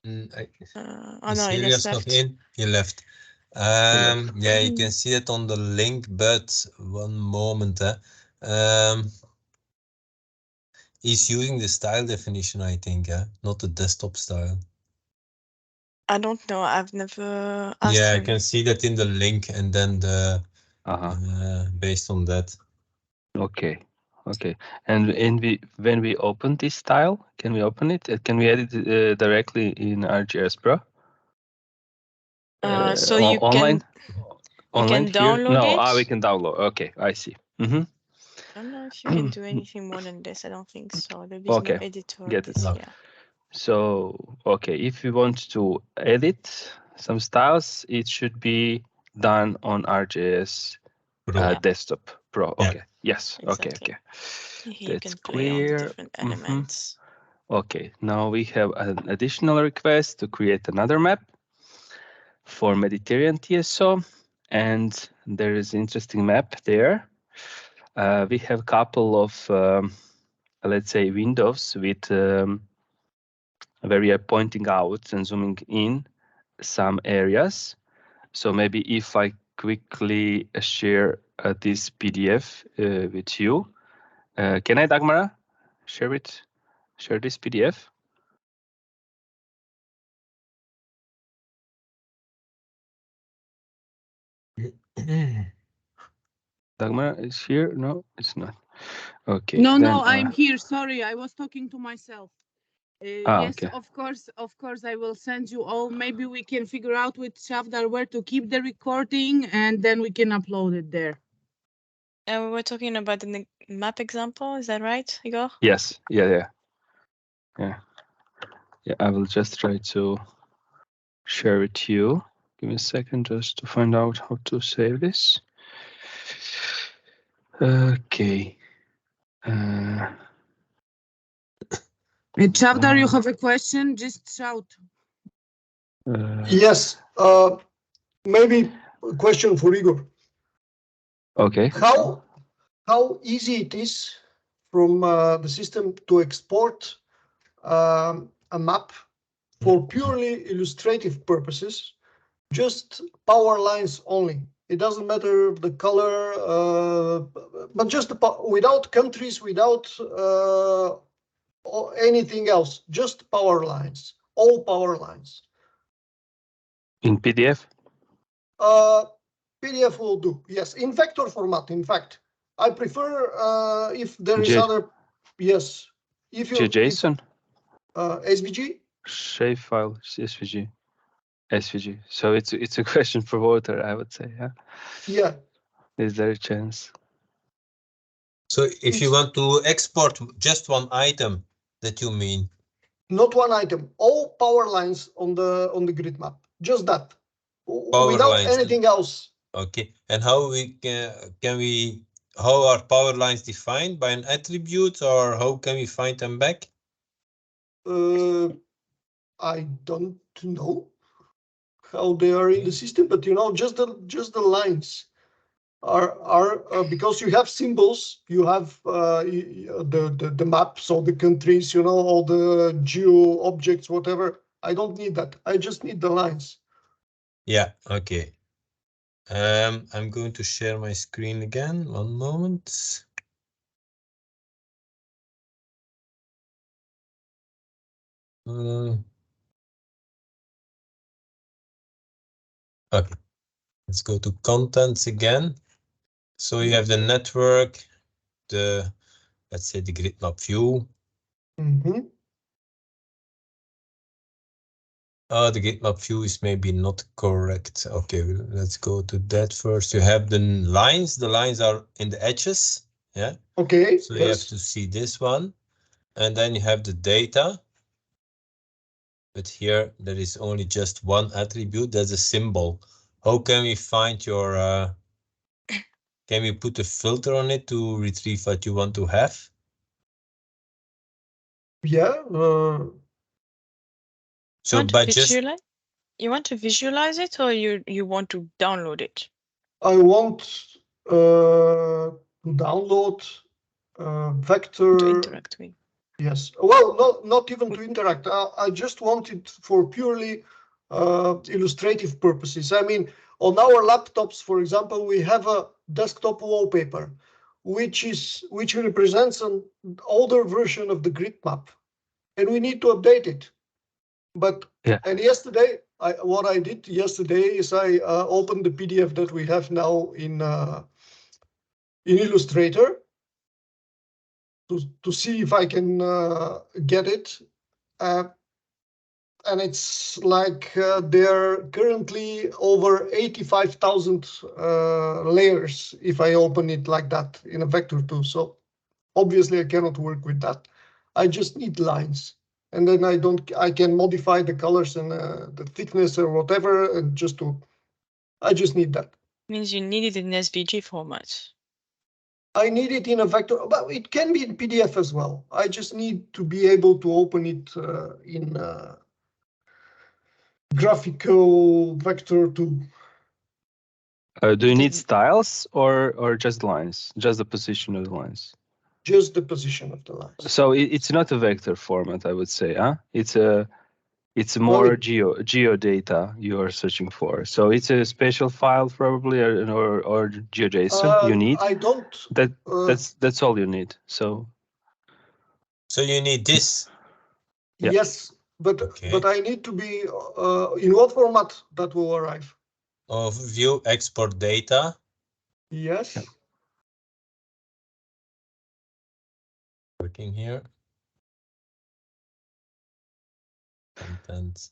Oh no, Elias left. He left. Yeah, you can see it on the link, but one moment. He's using the style definition, I think, not the desktop style. I don't know. I've never asked Yeah, him. I can see that in the link, and then the based on that. Okay. Okay. And when we open this style, can we open it? Can we edit it directly in ArcGIS Pro? So you online? can Online here? download No, it. we can download. Okay, I see. I don't know if you can do anything more than this. I don't think so. The Okay, bitmap editor. get it. This, No. yeah. So, okay, if we want to edit some styles, it should be done on RJS Pro. Yeah. Desktop Pro. Yeah. Okay, yes, Exactly. okay. Here you That's can play on the clear. different elements. Okay, now we have an additional request to create another map for Mediterranean TSO, and there is an interesting map there. We have a couple of, let's say, windows with where we are pointing out and zooming in some areas. So maybe if I quickly share this PDF with you, can I, Dagmara, share this PDF? Dagmara is here? No, it's not. Okay. No, then, no, I'm here. Sorry, I was talking to myself. Yes, okay. of course, I will send you all. Maybe we can figure out with Shavdar where to keep the recording, and then we can upload it there. And we were talking about the map example. Is that right, Igor? Yes. Yeah. I will just try to share it to you. Give me a second just to find out how to save this. Okay. Shavdar, you have a question? Just shout. Yes, maybe a question for Igor. Okay. How easy it is from the system to export a map for purely illustrative purposes, just power lines only. It doesn't matter the color, but just without countries, without or anything else, just power lines, all power lines. In PDF? PDF will do, yes, in vector format. In fact, I prefer if there is other, yes. If you JSON? SVG? Shapefile, SVG. So it's a question for Walter, I would say. Yeah. Yeah. Is there a chance? So if you want to export just one item, that you mean? Not one item, all power lines on the grid map, just that, Power without lines. anything else. Okay, and how we how are power lines defined, by an attribute, or how can we find them back? I don't know how they are in the system, but just the lines are because you have symbols, you have the maps, all the countries, all the geo objects, whatever. I don't need that. I just need the lines. Yeah, okay. I'm going to share my screen again. One moment. Okay, let's go to contents again. So you have the network, let's say the grid map view. Oh, the grid map view is maybe not correct. Okay, let's go to that first. You have the lines. The lines are in the edges. Yeah. Okay. So you have to see this one, and then you have the data. But here there is only just one attribute. That's a symbol. How can we find your? Can we put a filter on it to retrieve what you want to have? Yeah. So by just you want to visualize it, or you want to download it? I want to download vector. To interact with. Yes. Well, not even to interact. I just want it for purely illustrative purposes. I mean, on our laptops, for example, we have a desktop wallpaper, which represents an older version of the grid map, and we need to update it. But and yesterday, what I did yesterday is I opened the PDF that we have now in Illustrator to see if I can get it. and it's like there are currently over 85,000 layers if I open it like that in a vector tool. So obviously I cannot work with that. I just need lines, and then I can modify the colors and the thickness or whatever, and I just need that. Means you need it in SVG format. I need it in a vector, but it can be in PDF as well. I just need to be able to open it in graphical vector tool. Do you need styles or just lines, just the position of the lines? Just the position of the lines. So it's not a vector format, I would say, huh? It's more geo data you are searching for. So it's a special file probably, or GeoJSON you need. I don't. That's all you need. So you need this. Yeah. Yes, but Okay. but I need to be in what format that will arrive? Of view export data. Yes. Yeah. Working here. Content.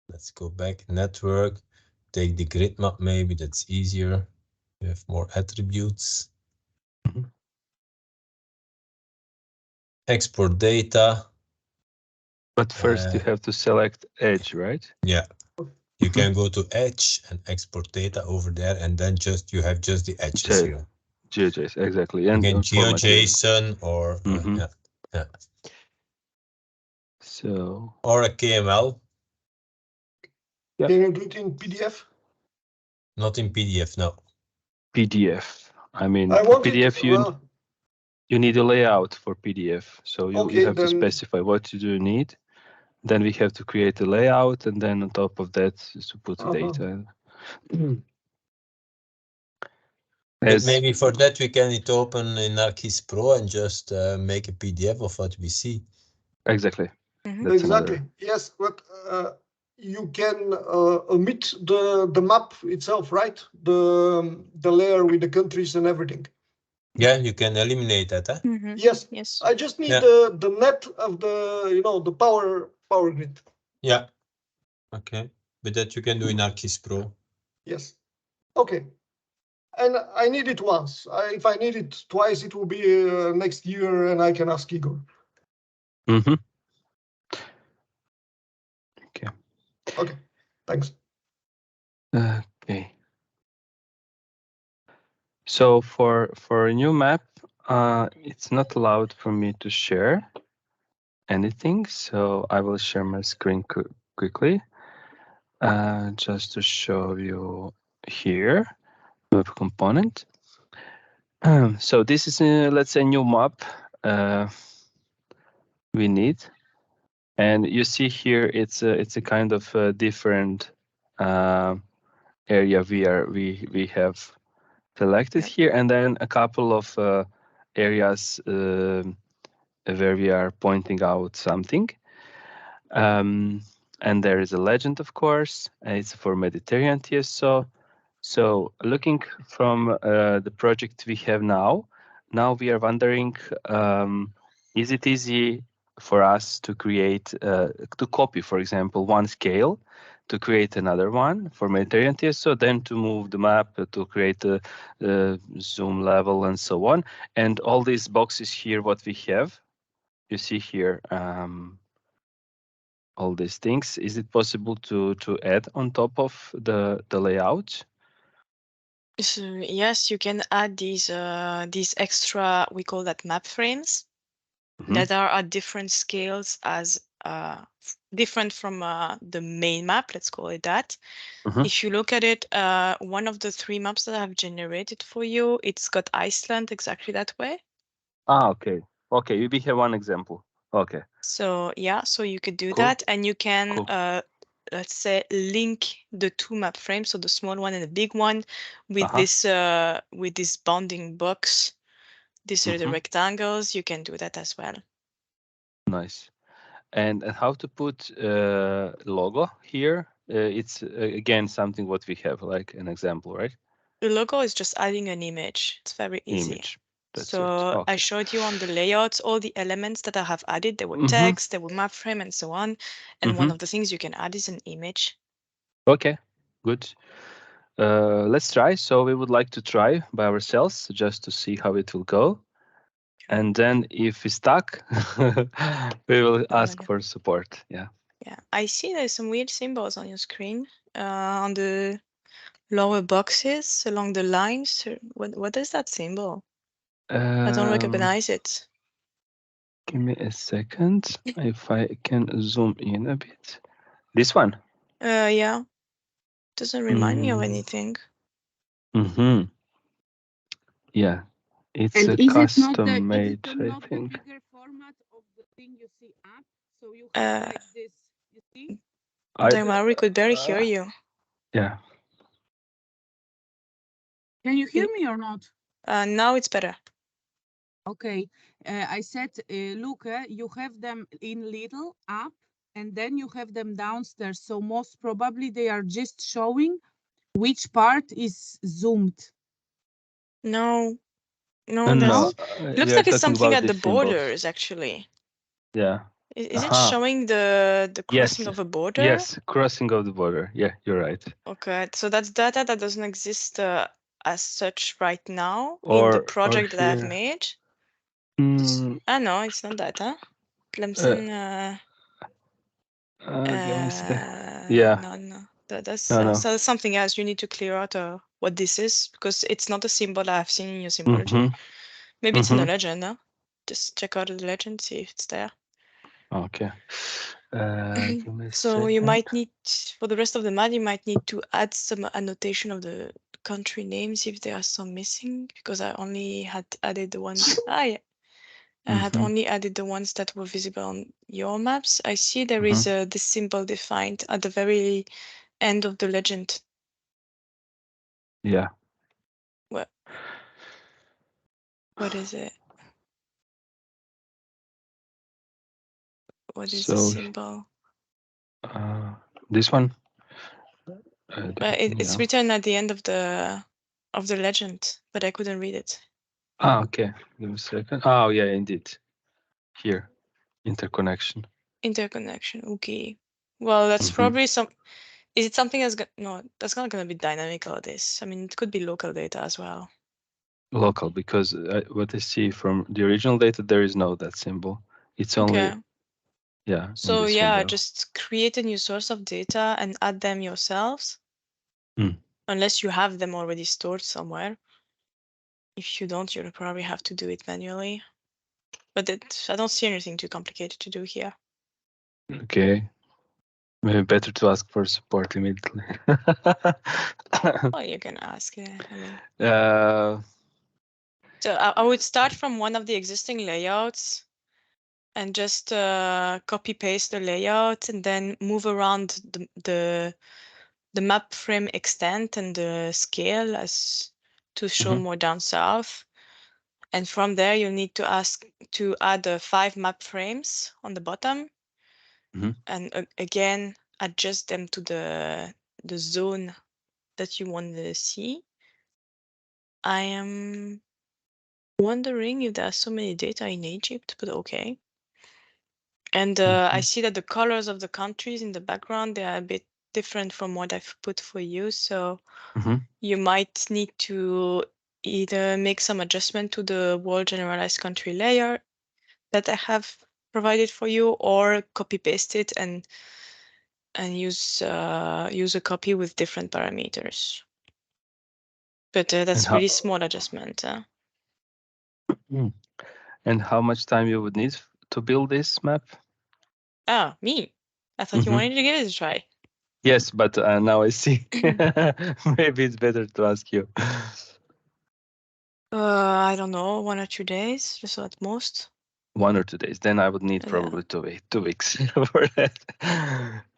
Let's go back. Network. Take the grid map. Maybe that's easier. You have more attributes. Mhm. Export data. But first you have to select Edge, right? Yeah. You can go to Edge and export data over there, and then you have just the edges here. GeoJSON, exactly. And Again, formatting. GeoJSON or yeah. So Or a KML. Yeah. Can you do it in PDF? Not in PDF, no. PDF. I mean, I for want PDF it. you need a layout for PDF. So you Okay, have to then- specify what you do need. Then we have to create a layout, and then on top of that is to put the data. But maybe for that we can open in ArcGIS Pro and just make a PDF of what we see. Exactly. Mhm. That's Exactly. another. Yes, but you can omit the map itself, right? The layer with the countries and everything. Yeah, you can eliminate that, huh? Mhm. Yes. Yes. I just need Yeah. the net of the power grid. Yeah. Okay. But that you can do in ArcGIS Pro. Yes. Okay. And I need it once. If I need it twice, it will be next year, and I can ask Igor. Mm-hmm. Okay. Okay. Thanks. Okay. So for a new map, it's not allowed for me to share anything. So I will share my screen quickly, just to show you here web component. So this is let's say new map we need, and you see here it's a kind of different area we have selected here, and then a couple of areas where we are pointing out something. And there is a legend, of course. It's for Mediterranean TSO. So looking from the project we have now we are wondering, is it easy for us to create, to copy, for example, one scale, to create another one for Mediterranean TSO, then to move the map to create a zoom level and so on. And all these boxes here, what we have, you see here, all these things. Is it possible to add on top of the layout? So yes, you can add these extra, we call that map frames, that are at different scales as different from the main map, let's call it that. If you look at it, one of the 3 maps that I've generated for you, it's got Iceland exactly that way. Okay. Okay, we have one example. Okay. So yeah, so you could do Cool. that, and you can Cool. let's say link the 2 map frames, so the small one and the big one, with this bounding box. These are the rectangles. You can do that as well. Nice. And how to put logo here? It's again something what we have, like an example, right? The logo is just adding an image. It's very easy. Image. That's So it. I Okay. showed you on the layouts all the elements that I have added. There were Mhm. text, there were map frame, and so on. And one Mhm. of the things you can add is an image. Okay, good. Let's try. So we would like to try by ourselves just to see how it will go. And then if we stuck, we will ask for support. Yeah. Yeah, I see there's some weird symbols on your screen on the lower boxes along the lines. What is that symbol? I don't recognize it. Give me a second. If I can zoom in a bit. This one. Yeah, doesn't remind me of Mm. anything. Mm-hmm. Yeah, it's And a is it not custom made, the I think. bigger format of the thing you see up? So you have like this, you see? Dagmar, we could barely hear you. Yeah. Can you hear me or not? Now it's better. Okay, I said, look, you have them in little up, and then you have them downstairs. So most probably they are just showing which part is zoomed. No, No, there's. we Looks are like it's talking something about at the these symbols. borders, actually. Yeah. Is it showing the crossing of a border? Yes, crossing of the border. Yeah, you're right. Okay, so that's data that doesn't exist as such right now in the project that I've made. Ah, no, it's not data. Clemson. Give me a sec. Yeah. No. That's No. so something else. You need to clear out what this is because it's not a symbol I've seen in your symbology. Mhm. Maybe it's in the legend, huh? Just check out the legend, see if it's there. Okay. Give me a So you second. might need, for the rest of the map, you might need to add some annotation of the country names if there are some missing, because I only had added the ones. I had only added the ones that were visible on your maps. I see there is this symbol defined at the very end of the legend. Yeah. What is it? What is the symbol? This one. It's written at the end of the legend, but I couldn't read it. Okay. Give me a second. Oh, yeah, indeed. Here, interconnection. Interconnection. Okay. Well, that's probably some. Is it something that's no? That's not going to be dynamic or this. I mean, it could be local data as well. Local, because what I see from the original data, there is no that symbol. It's only yeah. So yeah, just create a new source of data and add them yourselves. Unless you have them already stored somewhere. If you don't, you'll probably have to do it manually. But I don't see anything too complicated to do here. Okay. Maybe better to ask for support immediately. Oh, you can ask. Yeah, I mean. So I would start from one of the existing layouts and just copy paste the layout and then move around the map frame extent and the scale as to show more down south. And from there, you need to ask to add 5 map frames on the bottom. And again, adjust them to the zone that you want to see. I am wondering if there are so many data in Egypt, but okay. And I see that the colors of the countries in the background, they are a bit different from what I've put for you. So you might need to either make some adjustment to the world generalized country layer that I have provided for you, or copy paste it and use a copy with different parameters. But that's really small adjustment. And how much time you would need to build this map? Ah, me. I thought you wanted to give it a try. Yes, but now I see. Maybe it's better to ask you. I don't know, 1 or 2 days, just at most. 1 or 2 days. Then I would need probably 2 weeks for that.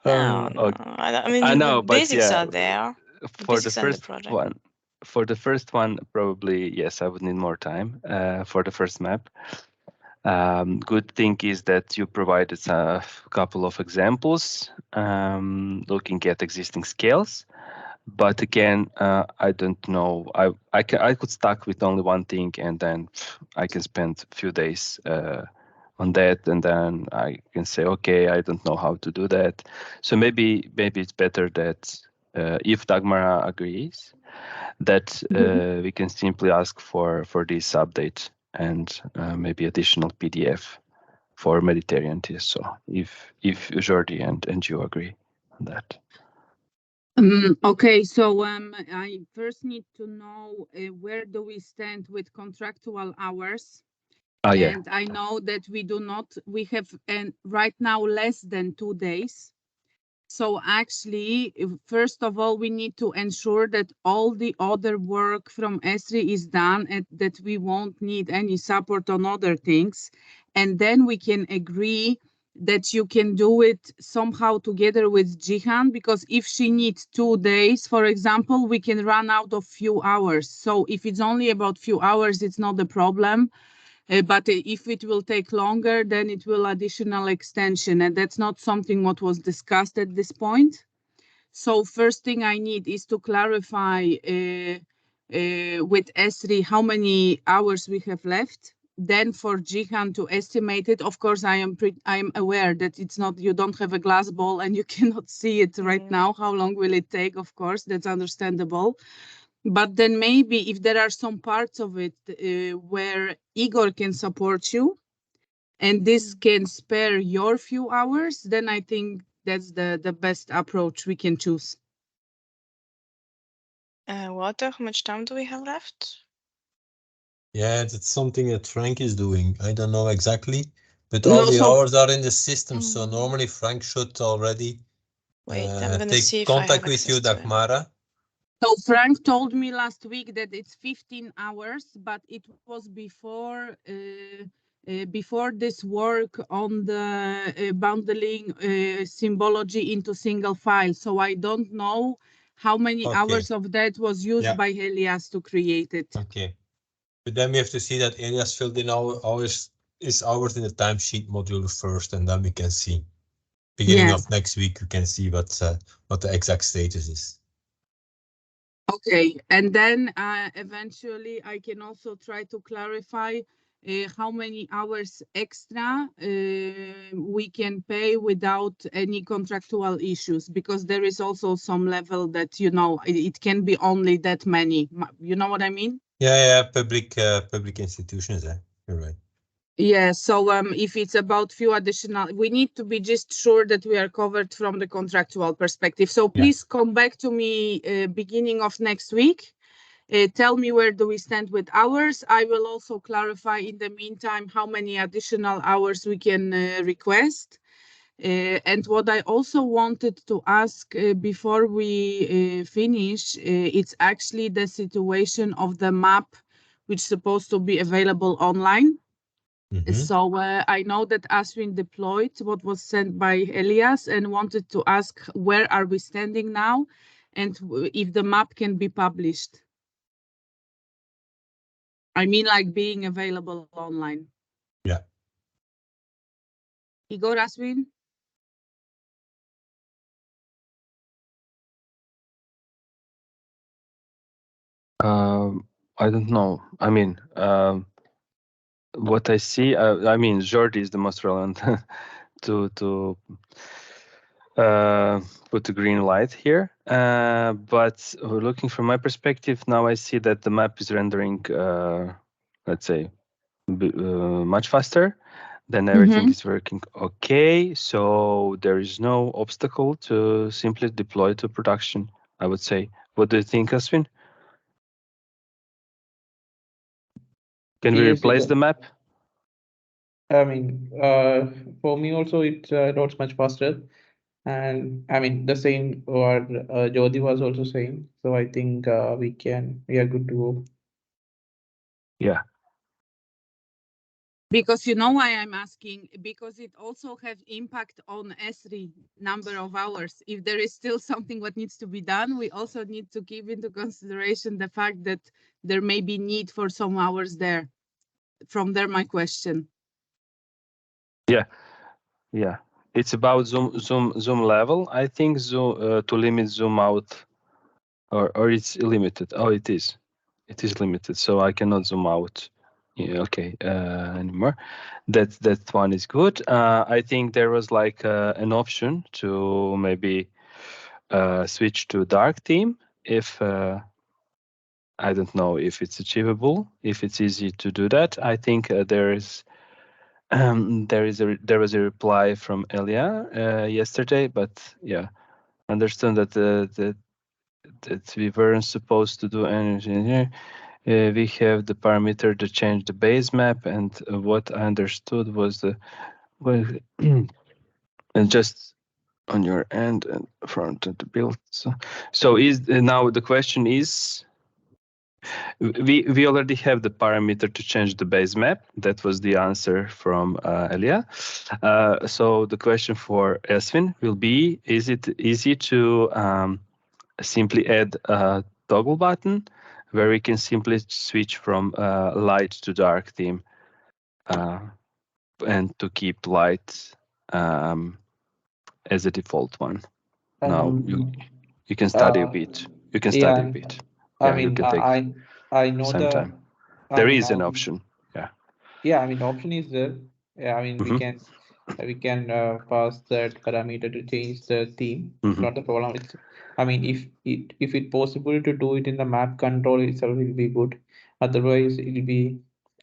No. I mean, I know, the but basics yeah, are there. For the first one, probably yes, I would need more time for the first map. Good thing is that you provided a couple of examples looking at existing scales, But again, I don't know. I could stuck with only one thing, and then I can spend a few days on that, and then I can say, okay, I don't know how to do that. So maybe it's better that if Dagmar agrees, that we can simply ask for this update and maybe additional PDF for Mediterranean TSO, if Jordi and you agree on that. Okay, so I first need to know where do we stand with contractual hours? Yeah. And I know that we have right now less than 2 days. So actually, first of all, we need to ensure that all the other work from ESRI is done and that we won't need any support on other things. And then we can agree that you can do it somehow together with Jihan, because if she needs 2 days, for example, we can run out of few hours. So if it's only about few hours, it's not a problem. But if it will take longer, then it will additional extension, and that's not something what was discussed at this point. So first thing I need is to clarify with ESRI how many hours we have left. Then for Jihan to estimate it, of course, I am aware that it's not, you don't have a glass ball and you cannot see it right now. How long will it take? Of course, that's understandable. But then maybe if there are some parts of it where Igor can support you and this can spare your few hours, then I think that's the best approach we can choose. Walter, how much time do we have left? Yeah, that's something that Frank is doing. I don't know exactly, but all the hours are in the system. So normally Frank should already take contact with you, Dagmara. So Frank told me last week that it's 15 hours, but it was before this work on the bundling symbology into single file. So I don't know how many hours of that was used by Elias to create it. Okay. But then we have to see that Elias filled in his hours in the timesheet module first, and then we can see. Beginning of next week, we can see what the exact status is. Okay, and then eventually I can also try to clarify how many hours extra we can pay without any contractual issues, because there is also some level that, you know, it can be only that many. You know what I mean? Yeah, public institutions. You're right. Yeah, so if it's about few additional, we need to be just sure that we are covered from the contractual perspective. So please come back to me beginning of next week. Tell me where do we stand with hours. I will also clarify in the meantime how many additional hours we can request. And what I also wanted to ask before we finish, it's actually the situation of the map, which is supposed to be available online. So I know that Aswin deployed what was sent by Elias and wanted to ask where are we standing now and if the map can be published. I mean, like being available online. Yeah. Igor, Aswin? I don't know. I mean, what I see, I mean, Jordi is the most relevant to put the green light here. But looking from my perspective, now I see that the map is rendering, let's say, much faster. Then everything is working okay. So there is no obstacle to simply deploy to production, I would say. What do you think, Aswin? Can we replace the map? I mean, for me also, it loads much faster. And I mean, the same what Jyoti was also saying. So I think we are good to go. Yeah. Because you know why I'm asking, because it also has impact on ESRI number of hours. If there is still something what needs to be done, we also need to keep into consideration the fact that there may be need for some hours there. From there, my question. Yeah. It's about zoom level. I think zoom to limit zoom out or it's limited. Oh, it is limited, so I cannot zoom out. Yeah, okay, anymore. That one is good. I think there was like an option to maybe switch to dark theme if I don't know if it's achievable, if it's easy to do that. I think there was a reply from Elia yesterday, but yeah, understand that that we weren't supposed to do anything here. We have the parameter to change the base map, and what I understood was the well, and just on your end and front of the build. So is now the question is, we already have the parameter to change the base map. That was the answer from Elia. So the question for Esvin will be: is it easy to simply add a toggle button where we can simply switch from light to dark theme and to keep light as a default one? Now you can study a bit. You can study a bit. I Yeah, you mean, can take I know some time. I There mean, is an option. Yeah. Yeah, I mean, option is there. Yeah, I mean, Mhm. we can pass that parameter to change the theme. It's Mhm. not the problem. It's, I mean, if it possible to do it in the map control itself, will be good. Otherwise, it will be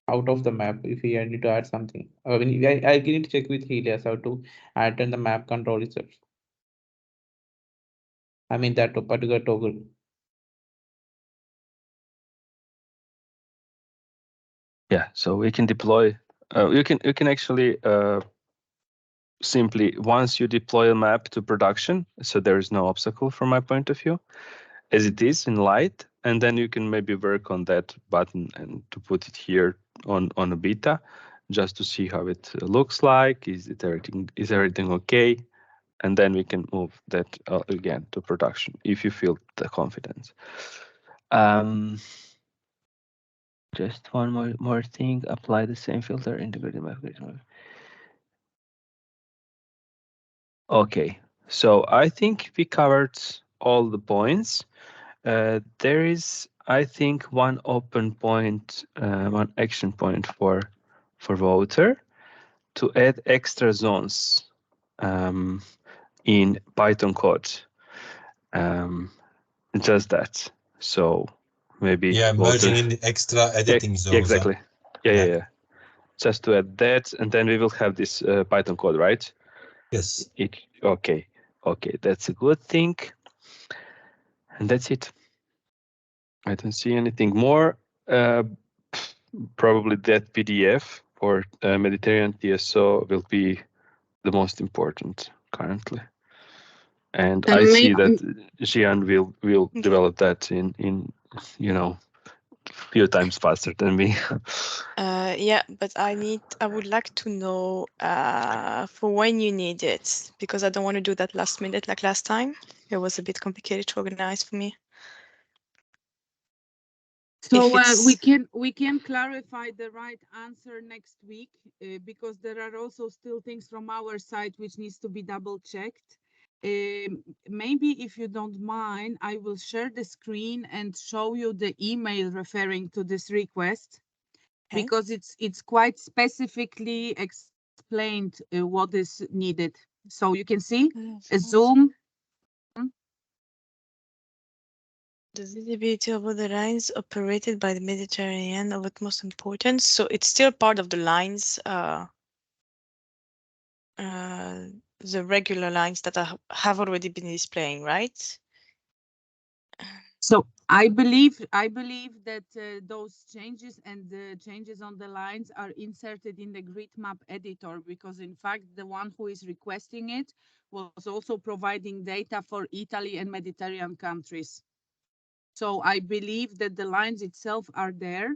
out of the map if we need to add something. I mean, I need to check with Helios how to add in the map control itself. I mean, that particular toggle. Yeah, so we can deploy. You can actually simply once you deploy a map to production, so there is no obstacle from my point of view, as it is in light, and then you can maybe work on that button and to put it here on a beta, just to see how it looks like. Is everything okay? And then we can move that again to production if you feel the confidence. Just one more thing. Apply the same filter, integrated migration. Okay, so I think we covered all the points. There is, I think, one open point, one action point for voter to add extra zones in Python code. Just that. So maybe Yeah, voter. merging in the extra editing zones. Exactly. Yeah. Just to add that, and then we will have this Python code, right? Yes. Okay, that's a good thing. And that's it. I don't see anything more. Probably that PDF for Mediterranean TSO will be the most important currently. And I see that Jian will develop that in few times faster than me. Yeah, but I would like to know for when you need it, because I don't want to do that last minute like last time. It was a bit complicated to organize for me. So we can clarify the right answer next week because there are also still things from our side which needs to be double checked. Maybe if you don't mind, I will share the screen and show you the email referring to this request, because it's quite specifically explained what is needed. So you can see a zoom. The visibility over the lines operated by the Mediterranean of utmost importance. So it's still part of the lines, the regular lines that have already been displaying, right? So I believe that those changes and the changes on the lines are inserted in the grid map editor, because in fact the one who is requesting it was also providing data for Italy and Mediterranean countries. So I believe that the lines itself are there.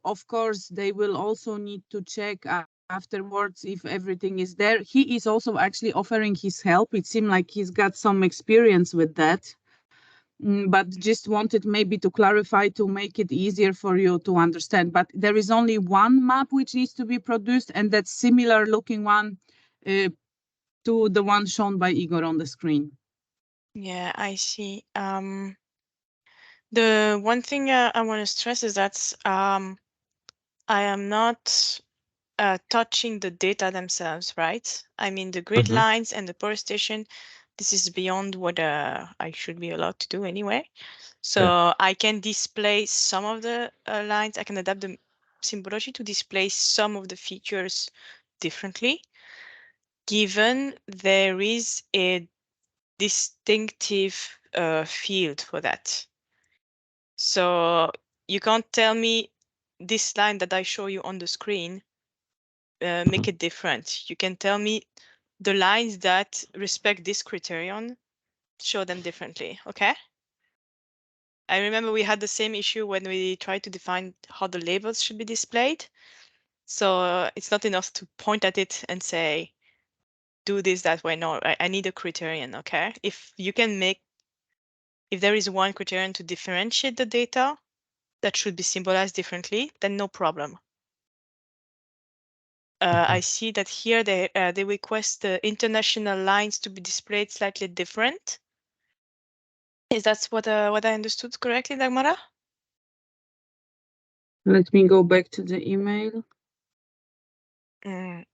Of course, they will also need to check afterwards if everything is there. He is also actually offering his help. It seemed like he's got some experience with that. But just wanted maybe to clarify to make it easier for you to understand. But there is only one map which needs to be produced, and that's similar looking one to the one shown by Igor on the screen. Yeah, I see. The one thing I want to stress is that I am not touching the data themselves, right? I mean, the grid lines and the power station, this is beyond what I should be allowed to do anyway. So I can display some of the lines. I can adapt the symbology to display some of the features differently, given there is a distinctive field for that. So you can't tell me this line that I show you on the screen, make it different. You can tell me the lines that respect this criterion, show them differently, okay? I remember we had the same issue when we tried to define how the labels should be displayed. So it's not enough to point at it and say, do this that way. No, I need a criterion, okay? If you can make, if there is one criterion to differentiate the data that should be symbolized differently, then no problem. I see that here they request the international lines to be displayed slightly different. Is that what I understood correctly, Dagmara? Let me go back to the email. Mm.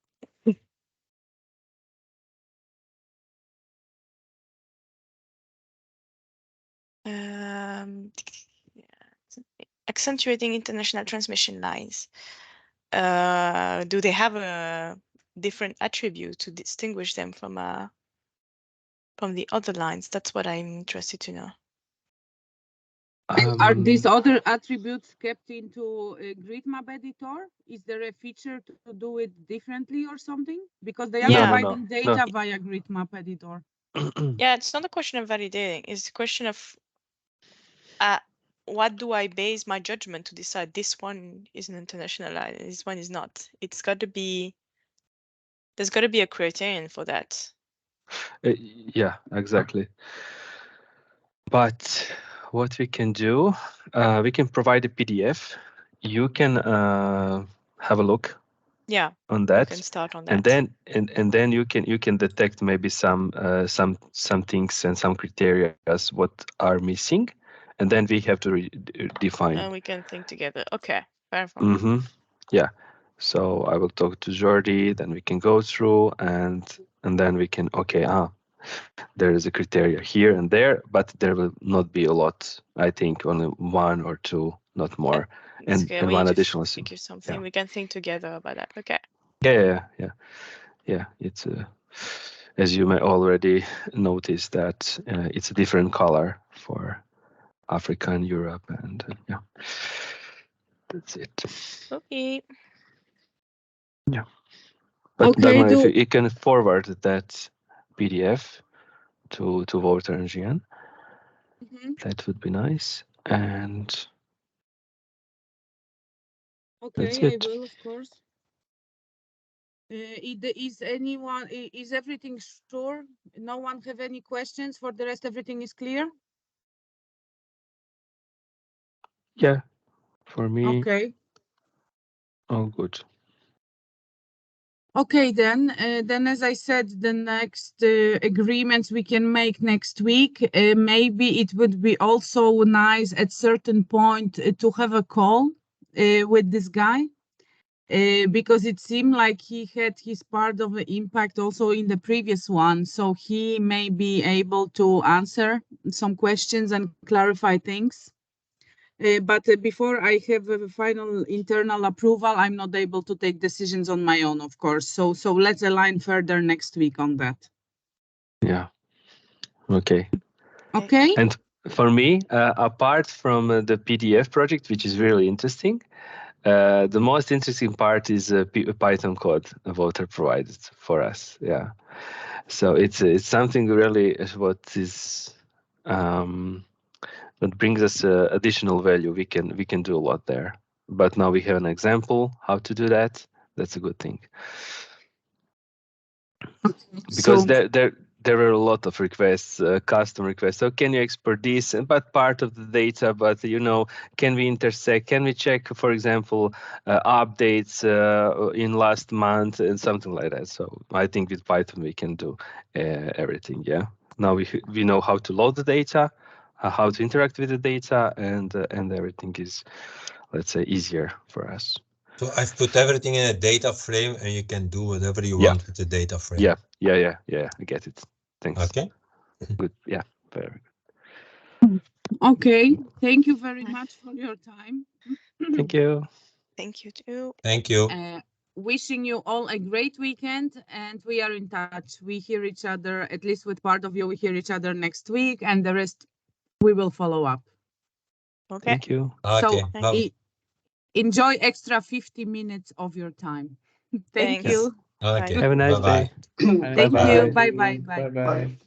Accentuating international transmission lines. Do they have a different attribute to distinguish them from the other lines? That's what I'm interested to know. Are these other attributes kept into a grid map editor? Is there a feature to do it differently or something? Because they are providing data via grid map editor. Yeah, it's not a question of validating. It's a question of what do I base my judgment to decide this one is an international line, this one is not. It's got to be, there's got to be a criterion for that. Yeah, exactly. But what we can do, we can provide a PDF. You can have a look. Yeah, on that. You can start on that. And then you can detect maybe some things and some criteria as what are missing, and then we have to define. And we can think together. Okay, perfect. Yeah. So I will talk to Jordi, then we can go through and then we can there is a criteria here and there, but there will not be a lot. I think only one or two, not more, and one additional. Think of something. We can think together about that. Okay. Yeah. It's as you may already notice that it's a different color for Africa and Europe, and yeah, that's it. Okay. Yeah. But okay, if you can forward that PDF to Wouter and Jean, that would be nice. And okay, I will, of course. Is everything sure? No one have any questions? For the rest, everything is clear? Yeah, for me. Okay. Oh, good. Okay, then as I said, the next agreements we can make next week. Maybe it would be also nice at certain point to have a call with this guy. Because it seemed like he had his part of the impact also in the previous one. So he may be able to answer some questions and clarify things. But before I have a final internal approval, I'm not able to take decisions on my own, of course. So let's align further next week on that. Yeah. Okay. Okay. And for me, apart from the PDF project, which is really interesting, the most interesting part is Python code Wouter provided for us. Yeah, so it's something really what is that brings us additional value. We can do a lot there. But now we have an example how to do that. That's a good thing. Because there were a lot of requests, custom requests. So can you export this? But part of the data, but can we intersect? Can we check, for example, updates in last month and something like that? So I think with Python we can do everything. Yeah. Now we know how to load the data, how to interact with the data, and everything is, let's say, easier for us. So I've put everything in a data frame, and you can do whatever you Yeah. want with the data frame. Yeah. I get it. Thanks. Okay. Good. Yeah. Very Okay, thank you very much for your time. good. Thank you. Thank you too. Thank you. Wishing you all a great weekend, and we are in touch. We hear each other, at least with part of you, we hear each other next week, and the rest we will follow up. Okay. Thank you. Okay. So Bye. enjoy extra 50 minutes of your time. Thank Thanks. you. Okay. Have a nice Bye-bye. day. Thank Bye-bye. you. Bye bye. Bye. Bye bye.